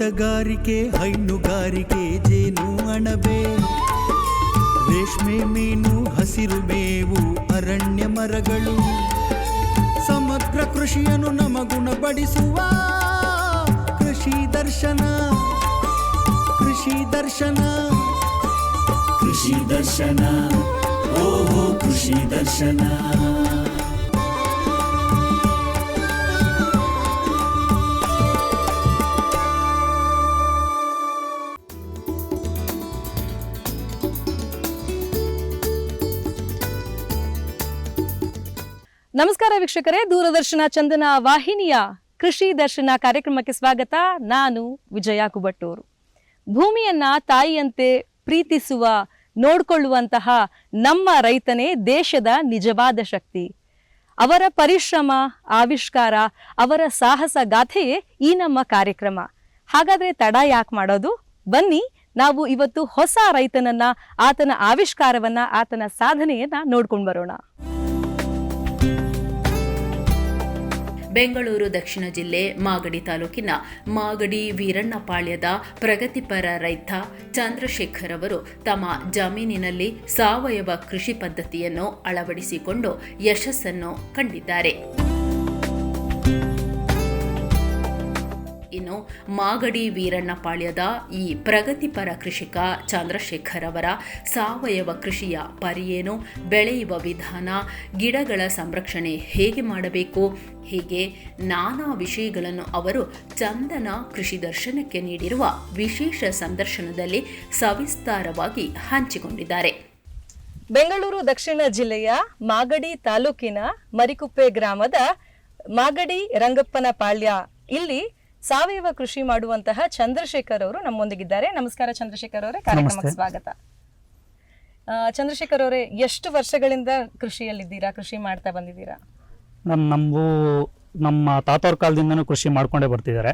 ತೋಟಗಾರಿಕೆ, ಹೈನುಗಾರಿಕೆ, ಜೇನು ಅಣಬೆ, ರೇಷ್ಮೆ, ಮೀನು, ಹಸಿರು ಮೇವು, ಅರಣ್ಯ ಮರಗಳು, ಸಮಗ್ರ ಕೃಷಿಯನ್ನು ನಮಗುಣಪಡಿಸುವ ಕೃಷಿ ದರ್ಶನ. ಕೃಷಿ ದರ್ಶನ, ಕೃಷಿ ದರ್ಶನ, ಓಹೋ ಕೃಷಿ ದರ್ಶನ. ನಮಸ್ಕಾರ ವೀಕ್ಷಕರೇ, ದೂರದರ್ಶನ ಚಂದನ ವಾಹಿನಿಯ ಕೃಷಿ ದರ್ಶನ ಕಾರ್ಯಕ್ರಮಕ್ಕೆ ಸ್ವಾಗತ. ನಾನು ವಿಜಯ ಕುಬಟ್ಟೂರು. ಭೂಮಿಯನ್ನ ತಾಯಿಯಂತೆ ಪ್ರೀತಿಸುವ, ನೋಡಿಕೊಳ್ಳುವಂತಹ ನಮ್ಮ ರೈತನೇ ದೇಶದ ನಿಜವಾದ ಶಕ್ತಿ. ಅವರ ಪರಿಶ್ರಮ, ಆವಿಷ್ಕಾರ, ಅವರ ಸಾಹಸ ಗಾಥೆಯೇ ಈ ನಮ್ಮ ಕಾರ್ಯಕ್ರಮ. ಹಾಗಾದ್ರೆ ತಡ ಯಾಕೆ ಮಾಡೋದು? ಬನ್ನಿ, ನಾವು ಇವತ್ತು ಹೊಸ ರೈತನನ್ನ, ಆತನ ಆವಿಷ್ಕಾರವನ್ನ, ಆತನ ಸಾಧನೆಯನ್ನ ನೋಡ್ಕೊಂಡು ಬರೋಣ. ಬೆಂಗಳೂರು ದಕ್ಷಿಣ ಜಿಲ್ಲೆ ಮಾಗಡಿ ತಾಲೂಕಿನ ಮಾಗಡಿ ವೀರಣ್ಣಪಾಳ್ಯದ ಪ್ರಗತಿಪರ ರೈತ ಚಂದ್ರಶೇಖರ್ ಅವರು ತಮ್ಮ ಜಮೀನಿನಲ್ಲಿ ಸಾವಯವ ಕೃಷಿ ಪದ್ಧತಿಯನ್ನು ಅಳವಡಿಸಿಕೊಂಡು ಯಶಸ್ಸನ್ನು ಕಂಡಿದ್ದಾರೆ. ಇನ್ನು ಮಾಗಡಿ ವೀರಣ್ಣಪಾಳ್ಯದ ಈ ಪ್ರಗತಿಪರ ಕೃಷಿಕ ಚಂದ್ರಶೇಖರ್ ಅವರ ಸಾವಯವ ಕೃಷಿಯ ಪರಿಯೇನು, ಬೆಳೆಯುವ ವಿಧಾನ, ಗಿಡಗಳ ಸಂರಕ್ಷಣೆ ಹೇಗೆ ಮಾಡಬೇಕು, ಹೀಗೆ ನಾನಾ ವಿಷಯಗಳನ್ನು ಅವರು ಚಂದನ ಕೃಷಿ ದರ್ಶನಕ್ಕೆ ನೀಡಿರುವ ವಿಶೇಷ ಸಂದರ್ಶನದಲ್ಲಿ ಸವಿಸ್ತಾರವಾಗಿ ಹಂಚಿಕೊಂಡಿದ್ದಾರೆ. ಬೆಂಗಳೂರು ದಕ್ಷಿಣ ಜಿಲ್ಲೆಯ ಮಾಗಡಿ ತಾಲೂಕಿನ ಮರಿಕುಪ್ಪೆ ಗ್ರಾಮದ ಮಾಗಡಿ ರಂಗಪ್ಪನ ಪಾಳ್ಯ, ಇಲ್ಲಿ ಸಾವಯವ ಕೃಷಿ ಮಾಡುವಂತಹ ಚಂದ್ರಶೇಖರ್ ಅವರು ನಮ್ಮೊಂದಿಗಿದ್ದಾರೆ. ನಮಸ್ಕಾರ ಚಂದ್ರಶೇಖರ್ ಅವರೇ, ಕಾರ್ಯಕ್ರಮಕ್ಕೆ ಸ್ವಾಗತ. ಚಂದ್ರಶೇಖರ್ ಅವರೇ, ಎಷ್ಟು ವರ್ಷಗಳಿಂದ ಕೃಷಿಯಲ್ಲಿದ್ದೀರಾ, ಕೃಷಿ ಮಾಡ್ತಾ ಬಂದಿದ್ದೀರಾ? ನಮ್ಮ ತಾತವ್ರ ಕಾಲದಿಂದನೂ ಕೃಷಿ ಮಾಡ್ಕೊಂಡೇ ಬರ್ತಿದ್ದಾರೆ.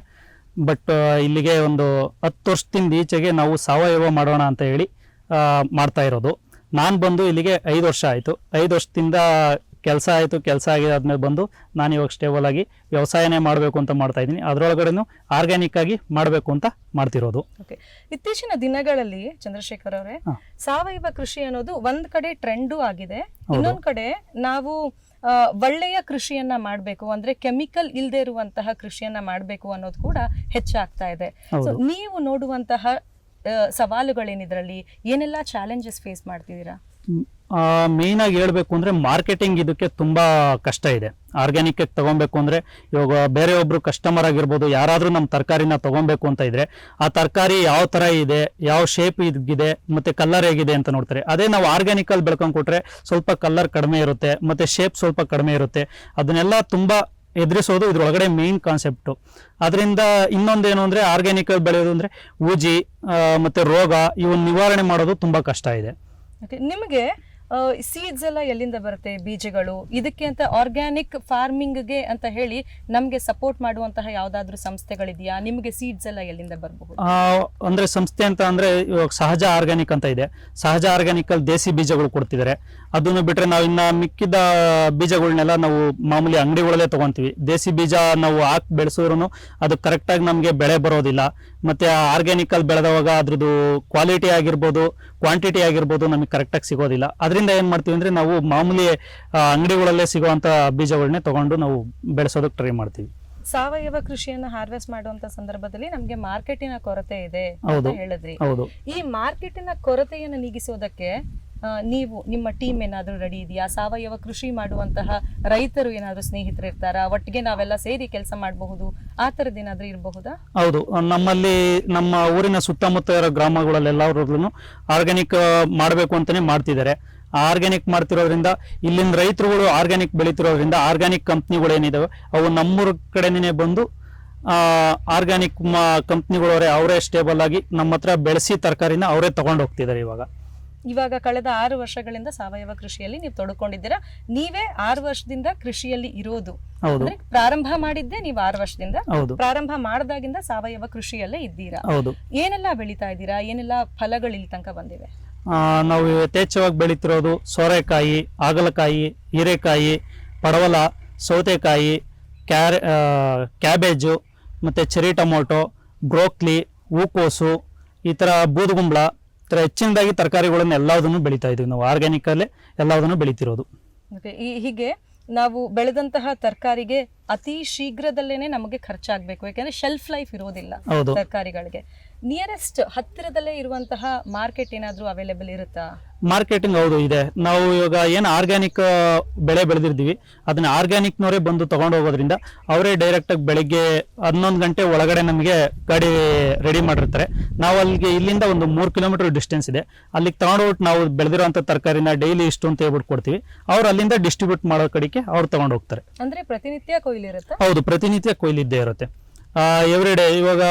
ಬಟ್ ಇಲ್ಲಿಗೆ ಒಂದು 10 ವರ್ಷದಿಂದ ಈಚೆಗೆ ನಾವು ಸಾವಯವ ಮಾಡೋಣ ಅಂತ ಹೇಳಿ ಮಾಡ್ತಾ ಇರೋದು. ನಾನು ಬಂದು ಇಲ್ಲಿಗೆ 5 ವರ್ಷ ಆಯಿತು. 5 ವರ್ಷದಿಂದ ಕೆಲಸ ಆಯಿತು. ಕೆಲಸ ಆಗಿದಾದ್ಮೇಲೆ ಬಂದು ನಾನು ಇವಾಗ ಸ್ಟೇಬಲ್ ಆಗಿ ವ್ಯವಸಾಯನೇ ಮಾಡಬೇಕು ಅಂತ ಮಾಡ್ತಾ ಇದ್ದೀನಿ. ಅದರೊಳಗಡೆನೂ ಆರ್ಗ್ಯಾನಿಕ್ ಆಗಿ ಮಾಡಬೇಕು ಅಂತ ಮಾಡ್ತಿರೋದು. ಇತ್ತೀಚಿನ ದಿನಗಳಲ್ಲಿ ಚಂದ್ರಶೇಖರ್ ಅವರೇ, ಸಾವಯವ ಕೃಷಿ ಅನ್ನೋದು ಒಂದ್ ಕಡೆ ಟ್ರೆಂಡು ಆಗಿದೆ, ಇನ್ನೊಂದ್ ಕಡೆ ನಾವು ಒಳ್ಳೆಯ ಕೃಷಿಯನ್ನ ಮಾಡಬೇಕು ಅಂದ್ರೆ ಕೆಮಿಕಲ್ ಇಲ್ಲದೆ ಇರುವಂತಹ ಕೃಷಿಯನ್ನ ಮಾಡಬೇಕು ಅನ್ನೋದು ಕೂಡ ಹೆಚ್ಚಾಗ್ತಾ ಇದೆ. ನೀವು ನೋಡುವಂತಹ ಸವಾಲುಗಳೇನಿದ್ರಲ್ಲಿ, ಏನೆಲ್ಲ ಚಾಲೆಂಜಸ್ ಫೇಸ್ ಮಾಡ್ತಿದ್ದೀರಾ? ಮೇಯ್ನ್ ಆಗಿ ಹೇಳ್ಬೇಕು ಅಂದ್ರೆ ಮಾರ್ಕೆಟಿಂಗ್ ಇದಕ್ಕೆ ತುಂಬಾ ಕಷ್ಟ ಇದೆ. ಆರ್ಗ್ಯಾನಿಕ್ ತಗೊಬೇಕು ಅಂದ್ರೆ ಇವಾಗ ಬೇರೆ ಒಬ್ರು ಕಸ್ಟಮರ್ ಆಗಿರ್ಬೋದು, ಯಾರಾದ್ರೂ ನಮ್ಮ ತರಕಾರಿನ ತಗೊಬೇಕು ಅಂತ ಇದ್ರೆ ಆ ತರಕಾರಿ ಯಾವ ತರ ಇದೆ, ಯಾವ ಶೇಪ್ ಇದಿದೆ, ಮತ್ತೆ ಕಲರ್ ಹೇಗಿದೆ ಅಂತ ನೋಡ್ತಾರೆ. ಅದೇ ನಾವು ಆರ್ಗ್ಯಾನಿಕ್ ಅಲ್ಲಿ ಬೆಳ್ಕೊಂಡ್ ಕೊಟ್ರೆ ಸ್ವಲ್ಪ ಕಲರ್ ಕಡಿಮೆ ಇರುತ್ತೆ, ಮತ್ತೆ ಶೇಪ್ ಸ್ವಲ್ಪ ಕಡಿಮೆ ಇರುತ್ತೆ. ಅದನ್ನೆಲ್ಲ ತುಂಬಾ ಎದುರಿಸೋದು ಇದ್ರೊಳಗಡೆ ಮೇನ್ ಕಾನ್ಸೆಪ್ಟು. ಅದರಿಂದ ಇನ್ನೊಂದೇನು ಅಂದ್ರೆ ಆರ್ಗ್ಯಾನಿಕ್ ಅಲ್ಲಿ ಬೆಳೆಯೋದು ಅಂದ್ರೆ ಊಜಿ ಮತ್ತೆ ರೋಗ ಇವನ್ನ ನಿವಾರಣೆ ಮಾಡೋದು ತುಂಬಾ ಕಷ್ಟ ಇದೆ. ನಿಮಗೆ ಸೀಡ್ಸ್ ಎಲ್ಲ ಎಲ್ಲಿಂದ ಬರುತ್ತೆ, ಬೀಜಗಳು? ಇದಕ್ಕೆ ಅಂತ ಆರ್ಗ್ಯಾನಿಕ್ ಫಾರ್ಮಿಂಗ್ಗೆ ಅಂತ ಹೇಳಿ ನಮ್ಗೆ ಸಪೋರ್ಟ್ ಮಾಡುವಂತಹ ಯಾವ್ದಾದ್ರು ಸಂಸ್ಥೆಗಳಿದೆಯಾ? ನಿಮಗೆ ಸೀಡ್ಸ್ ಎಲ್ಲ ಎಲ್ಲಿಂದ ಬರಬಹುದು? ಅಂದ್ರೆ ಸಂಸ್ಥೆ ಅಂತ ಅಂದ್ರೆ ಇವಾಗ ಸಹಜ ಆರ್ಗ್ಯಾನಿಕ್ ಅಂತ ಇದೆ. ಸಹಜ ಆರ್ಗ್ಯಾನಿಕ್ ಅಲ್ಲಿ ದೇಸಿ ಬೀಜಗಳು ಕೊಡ್ತಿದ್ದಾರೆ. ಅದನ್ನು ಬಿಟ್ರೆ ನಾವು ಇನ್ನ ಮಿಕ್ಕಿದ ಬೀಜಗಳನ್ನೆಲ್ಲ ನಾವು ಮಾಮೂಲಿ ಅಂಗಡಿಗಳಲ್ಲೇ ತಗೊಂತೀವಿ. ದೇಸಿ ಬೀಜ ನಾವು ಹಾಕಿ ಬೆಳೆಸಿದ್ರು ಅದು ಕರೆಕ್ಟ್ ಆಗಿ ನಮ್ಗೆ ಬೆಳೆ ಬರೋದಿಲ್ಲ. ಮತ್ತೆ ಆರ್ಗ್ಯಾನಿಕ್ ಅಲ್ಲಿ ಬೆಳೆದವಾಗ ಅದ್ರದ್ದು ಕ್ವಾಲಿಟಿ ಆಗಿರ್ಬೋದು, ಕ್ವಾಂಟಿಟಿ ಆಗಿರ್ಬೋದು ನಮಗೆ ಕರೆಕ್ಟ್ ಆಗಿ ಸಿಗೋದಿಲ್ಲ. ಅದರಿಂದ ಏನ್ ಮಾಡ್ತೀವಿ ಅಂದ್ರೆ ನಾವು ಮಾಮೂಲಿ ಅಂಗಡಿಗಳಲ್ಲೇ ಸಿಗುವಂತ ಬೀಜಗಳನ್ನೇ ತಗೊಂಡು ನಾವು ಬೆಳೆಸೋದಕ್ಕೆ ಟ್ರೈ ಮಾಡ್ತೀವಿ. ಸಾವಯವ ಕೃಷಿಯನ್ನ ಹಾರ್ವೆಸ್ಟ್ ಮಾಡುವಂತ ಸಂದರ್ಭದಲ್ಲಿ ನಮ್ಗೆ ಮಾರ್ಕೆಟಿನ ಕೊರತೆ ಇದೆ ಅಂತ ಹೇಳಿದ್ರಿ. ಈ ಮಾರ್ಕೆಟಿನ ಕೊರತೆಯನ್ನು ನೀಗಿಸೋದಕ್ಕೆ ನೀವು, ನಿಮ್ಮ ಟೀಮ್ ಏನಾದ್ರೂ ರೆಡಿ ಇದೆಯಾ? ಸಾವಯವ ಕೃಷಿ ಮಾಡುವಂತಹ ರೈತರು ಏನಾದ್ರೂ ಸ್ನೇಹಿತರು ಇರ್ತಾರಾ? ಒಟ್ಟಿಗೆ ನಾವೆಲ್ಲ ಸೇರಿ ಕೆಲಸ ಮಾಡಬಹುದು, ಆ ತರದ್ ಏನಾದ್ರೂ ಇರಬಹುದಾ? ಹೌದು, ನಮ್ಮಲ್ಲಿ ನಮ್ಮ ಊರಿನ ಸುತ್ತಮುತ್ತ ಇರೋ ಗ್ರಾಮಗಳಲ್ಲೆಲ್ಲರೂ ಆರ್ಗ್ಯಾನಿಕ್ ಮಾಡಬೇಕು ಅಂತಾನೆ ಮಾಡ್ತಿದ್ದಾರೆ. ಆರ್ಗ್ಯಾನಿಕ್ ಮಾಡ್ತಿರೋದ್ರಿಂದ ಇಲ್ಲಿನ ರೈತರುಗಳು ಆರ್ಗ್ಯಾನಿಕ್ ಬೆಳೀತಿರೋದ್ರಿಂದ ಆರ್ಗ್ಯಾನಿಕ್ ಕಂಪ್ನಿಗಳು ಏನಿದಾವೆ ಅವು ನಮ್ಮೂರ ಕಡೆನೇ ಬಂದು ಆರ್ಗ್ಯಾನಿಕ್ ಕಂಪ್ನಿಗಳವರೇ ಅವರೇ ಸ್ಟೇಬಲ್ ಆಗಿ ನಮ್ಮ ಹತ್ರ ಬೆಳೆಸಿ ತರಕಾರಿನ ಅವರೇ ತಗೊಂಡು ಹೋಗ್ತಿದ್ದಾರೆ. ಇವಾಗ ಕಳೆದ 6 ವರ್ಷಗಳಿಂದ ಸಾವಯವ ಕೃಷಿಯಲ್ಲಿ ನೀವು ತೊಡಕೊಂಡಿದ್ದೀರಾ. ನೀವೇ 6 ವರ್ಷದಿಂದ ಕೃಷಿಯಲ್ಲಿ ಇರೋದು. ಪ್ರಾರಂಭ ಮಾಡಿದ್ದೆ ನೀವು 6 ವರ್ಷದಿಂದ. ಪ್ರಾರಂಭ ಮಾಡಿದಾಗಿಂದ ಸಾವಯವ ಕೃಷಿಯಲ್ಲೇ ಇದ್ದೀರಾ. ಏನೆಲ್ಲ ಬೆಳೀತಾ ಇದ್ದೀರಾ? ಏನೆಲ್ಲ ಫಲಗಳು ಇಲ್ಲಿ ತನಕ ಬಂದಿವೆ? ನಾವು ಯಥೇಚ್ಛವಾಗಿ ಬೆಳೀತಿರೋದು ಸೋರೆಕಾಯಿ, ಹಾಗಲಕಾಯಿ, ಹೀರೆಕಾಯಿ, ಪಡವಲ, ಸೌತೆಕಾಯಿ, ಕ್ಯಾಬೇಜು, ಮತ್ತು ಚೆರಿ ಟೊಮೊಟೊ, ಬ್ರೋಕ್ಲಿ, ಹೂಕೋಸು, ಈ ಥರ ಬೂದುಗುಂಬಳ, ಈ ಥರ ಹೆಚ್ಚಿನದಾಗಿ ತರಕಾರಿಗಳನ್ನು ಎಲ್ಲದನ್ನು ಬೆಳೀತಾ ಇದ್ದೀವಿ ನಾವು. ಆರ್ಗ್ಯಾನಿಕಲ್ಲೇ ಎಲ್ಲದನ್ನು ಬೆಳೀತಿರೋದು. ಹೀಗೆ ನಾವು ಬೆಳೆದಂತಹ ತರಕಾರಿಗೆ ಅತಿ ಶೀಘ್ರದಲ್ಲೇನೆ ನಮಗೆ ಖರ್ಚಾಗಬೇಕು, ಯಾಕಂದ್ರೆ ಶೆಲ್ಫ್ ಲೈಫ್ ಇರೋದಿಲ್ಲ ತರಕಾರಿಗಳಿಗೆ. ನಿಯರೆಸ್ಟ್ ಹತ್ತಿರದಲ್ಲೇ ಇರುವಂತಹ ಮಾರ್ಕೆಟ್ ಏನಾದರೂ ಅವೈಲೇಬಲ್ ಇರುತ್ತಾ? ಮಾರ್ಕೆಟಿಂಗ್ ಹೌದು ಇದೆ. ನಾವು ಇವಾಗ ಏನು ಆರ್ಗ್ಯಾನಿಕ್ ಬೆಳೆ ಬೆಳೆದಿರ್ತೀವಿ ಅದನ್ನ ಆರ್ಗ್ಯಾನಿಕ್ನವರೇ ಬಂದು ತಗೊಂಡು ಹೋಗೋದ್ರಿಂದ ಅವರೇ ಡೈರೆಕ್ಟಾಗಿ ಬೆಳಿಗ್ಗೆ 11 ಗಂಟೆ ಒಳಗಡೆ ನಮಗೆ ಗಾಡಿ ರೆಡಿ ಮಾಡಿರ್ತಾರೆ. ನಾವು ಅಲ್ಲಿಗೆ ಇಲ್ಲಿಂದ ಒಂದು 3 ಕಿಲೋಮೀಟರ್ ಡಿಸ್ಟೆನ್ಸ್ ಇದೆ, ಅಲ್ಲಿಗೆ ತಗೊಂಡೋಗ್ಬಿಟ್ಟು ನಾವು ಬೆಳೆದಿರೋಂಥ ತರಕಾರಿನ ಡೈಲಿ ಇಷ್ಟು ಅಂತ ಹೇಳ್ಬಿಟ್ಟು ಕೊಡ್ತೀವಿ. ಅವ್ರು ಅಲ್ಲಿಂದ ಡಿಸ್ಟ್ರಿಬ್ಯೂಟ್ ಮಾಡೋ ಕಡೆಗೆ ಅವ್ರು ತಗೊಂಡು ಹೋಗ್ತಾರೆ. ಅಂದ್ರೆ ಪ್ರತಿನಿತ್ಯ ಕೊಯ್ಲು ಇರುತ್ತೆ? ಹೌದು, ಪ್ರತಿನಿತ್ಯ ಕೊಯ್ಲು ಇದ್ದೇ ಇರುತ್ತೆ. Every day. ಇವಾಗ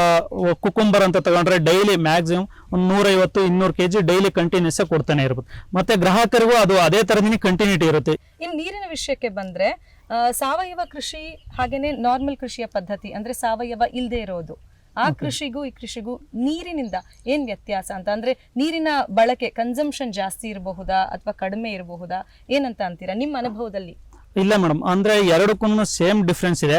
ಕುಕುಂಬರ್ ಅಂತ ತಗೊಂಡ್ರೆ ಡೈಲಿ ಮ್ಯಾಕ್ಸಿಮಮ್ ಒಂದು 150-200 kg ಡೈಲಿ ಕಂಟಿನ್ಯೂಸ್ ಕೊಡ್ತಾನೆ ಇರ್ಬೋದು. ಮತ್ತೆ ಗ್ರಾಹಕರಿಗೂ ಅದು ಅದೇ ತರದಿನ ಕಂಟಿನ್ಯೂಟಿ ಇರುತ್ತೆ. ಇನ್ನು ನೀರಿನ ವಿಷಯಕ್ಕೆ ಬಂದ್ರೆ ಸಾವಯವ ಕೃಷಿ ಹಾಗೇನೆ ನಾರ್ಮಲ್ ಕೃಷಿಯ ಪದ್ಧತಿ ಅಂದ್ರೆ ಸಾವಯವ ಇಲ್ಲದೆ ಇರೋದು, ಆ ಕೃಷಿಗೂ ಈ ಕೃಷಿಗೂ ನೀರಿನಿಂದ ಏನ್ ವ್ಯತ್ಯಾಸ ಅಂತ? ಅಂದ್ರೆ ನೀರಿನ ಬಳಕೆ ಕನ್ಸಂಪ್ಷನ್ ಜಾಸ್ತಿ ಇರಬಹುದಾ ಅಥವಾ ಕಡಿಮೆ ಇರಬಹುದಾ, ಏನಂತ ಅಂತೀರಾ ನಿಮ್ಮ ಅನುಭವದಲ್ಲಿ? ಇಲ್ಲ ಮೇಡಮ್, ಅಂದ್ರೆ ಎರಡಕ್ಕೂ ಸೇಮ್ ಡಿಫ್ರೆನ್ಸ್ ಇದೆ.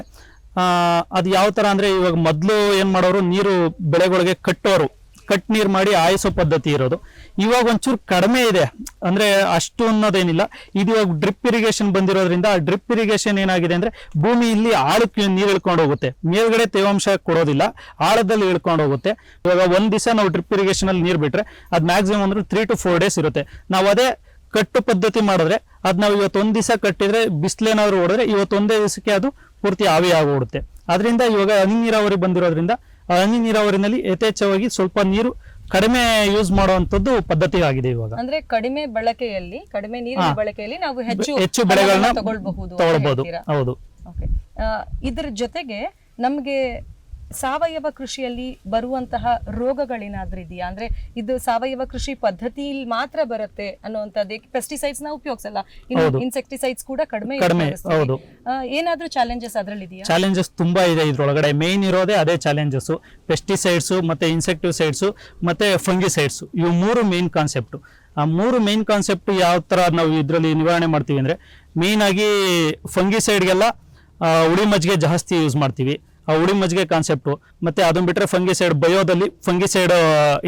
ಅದು ಯಾವ ತರ ಅಂದ್ರೆ ಇವಾಗ ಮೊದಲು ಏನ್ ಮಾಡೋರು, ನೀರು ಬೆಳೆಗಳಿಗೆ ಕಟ್ಟೋರು, ಕಟ್ ನೀರು ಮಾಡಿ ಆಯಿಸೋ ಪದ್ಧತಿ ಇರೋದು. ಇವಾಗ ಒಂಚೂರು ಕಡಿಮೆ ಇದೆ, ಅಂದ್ರೆ ಅಷ್ಟು ಅನ್ನೋದೇನಿಲ್ಲ. ಇದು ಇವಾಗ ಡ್ರಿಪ್ ಇರಿಗೇಷನ್ ಬಂದಿರೋದ್ರಿಂದ ಆ ಡ್ರಿಪ್ ಇರಿಗೇಷನ್ ಏನಾಗಿದೆ ಅಂದ್ರೆ ಭೂಮಿಯಲ್ಲಿ ಆಳಕ್ಕೆ ನೀರು ಇಳ್ಕೊಂಡು ಹೋಗುತ್ತೆ, ಮೇಲ್ಗಡೆ ತೇವಾಂಶ ಕೊಡೋದಿಲ್ಲ, ಆಳದಲ್ಲಿ ಇಳ್ಕೊಂಡು ಹೋಗುತ್ತೆ. ಇವಾಗ ಒಂದ್ ದಿವಸ ನಾವು ಡ್ರಿಪ್ ಇರಿಗೇಷನ್ ಅಲ್ಲಿ ನೀರು ಬಿಟ್ರೆ ಅದು ಮ್ಯಾಕ್ಸಿಮಮ್ ಅಂದ್ರೆ 3 to 4 days ಇರುತ್ತೆ. ನಾವು ಅದೇ ಕಟ್ಟು ಪದ್ಧತಿ ಮಾಡಿದ್ರೆ ಅದ್ ನಾವು ಇವತ್ತೊಂದ್ ದಿವಸ ಕಟ್ಟಿದ್ರೆ ಬಿಸಿಲೇನಾದ್ರು ಹೊಡೆದ್ರೆ ಇವತ್ತೊಂದೇ ದಿವಸಕ್ಕೆ ಅದು ಪೂರ್ತಿ ಆವಿ ಆಗೋಗುತ್ತೆ. ಅದರಿಂದ ಇವಾಗ ಹನಿ ನೀರಾವರಿ ಬಂದಿರೋದ್ರಿಂದ ಹನಿ ನೀರಾವರಿನಲ್ಲಿ ಯಥೇಚ್ಛವಾಗಿ ಸ್ವಲ್ಪ ನೀರು ಕಡಿಮೆ ಯೂಸ್ ಮಾಡುವಂತದ್ದು ಪದ್ಧತಿ ಆಗಿದೆ ಇವಾಗ. ಅಂದ್ರೆ ಕಡಿಮೆ ಬಳಕೆಯಲ್ಲಿ, ಕಡಿಮೆ ನೀರಿನ ಬಳಕೆಯಲ್ಲಿ ನಾವು ಹೆಚ್ಚು ಬೆಳೆಗಳನ್ನ ತಗೊಳ್ಬಹುದು. ಹೌದು. ಇದರ ಜೊತೆಗೆ ನಮ್ಗೆ ಸಾವಯವ ಕೃಷಿಯಲ್ಲಿ ಬರುವಂತಹ ರೋಗಗಳೇನಾದ್ರೂ ಇದೆಯಾ? ಅಂದ್ರೆ ಇದು ಸಾವಯವ ಕೃಷಿ ಪದ್ಧತಿಯಲ್ಲಿ ಮಾತ್ರ ಬರುತ್ತೆ ಅನ್ನುವಂಥದ್ದು. ಪೆಸ್ಟಿಸೈಡ್ಸ್ ನ ಉಪಯೋಗಿಸಲ್ಲ, ಇನ್ನು ಇನ್ಸೆಕ್ಟಿಸೈಡ್ಸ್ ಕೂಡ ಕಡಿಮೆ. ಏನಾದ್ರೂ ಚಾಲೆಂಜಸ್ ಅದ್ರಲ್ಲಿ ಇದೆಯಾ? ಚಾಲೆಂಜಸ್ ತುಂಬಾ ಇದೆ ಇದ್ರೊಳಗಡೆ. ಮೇನ್ ಇರೋದೇ ಅದೇ ಚಾಲೆಂಜಸ್, ಪೆಸ್ಟಿಸೈಡ್ಸ್ ಮತ್ತೆ ಇನ್ಸೆಕ್ಟಿಸೈಡ್ಸ್ ಮತ್ತೆ ಫಂಗಿಸೈಡ್ಸ್. ಇವು 3 ಮೇನ್ ಕಾನ್ಸೆಪ್ಟ್. ಆ 3 ಮೇನ್ ಕಾನ್ಸೆಪ್ಟ್ ಯಾವ ತರ ನಾವು ಇದರಲ್ಲಿ ನಿವಾರಣೆ ಮಾಡ್ತೀವಿ ಅಂದ್ರೆ, ಮೇನ್ ಆಗಿ ಫಂಗಿಸೈಡ್ಗೆಲ್ಲ ಉಳಿ ಮಜ್ಜಿಗೆ ಜಾಸ್ತಿ ಯೂಸ್ ಮಾಡ್ತೀವಿ, ಆ ಉಳಿ ಮಜ್ಜಿಗೆ ಕಾನ್ಸೆಪ್ಟು. ಮತ್ತೆ ಅದನ್ನ ಬಿಟ್ಟರೆ ಫಂಗಿಸೈಡ್, ಬಯೋದಲ್ಲಿ ಫಂಗಿಸೈಡ್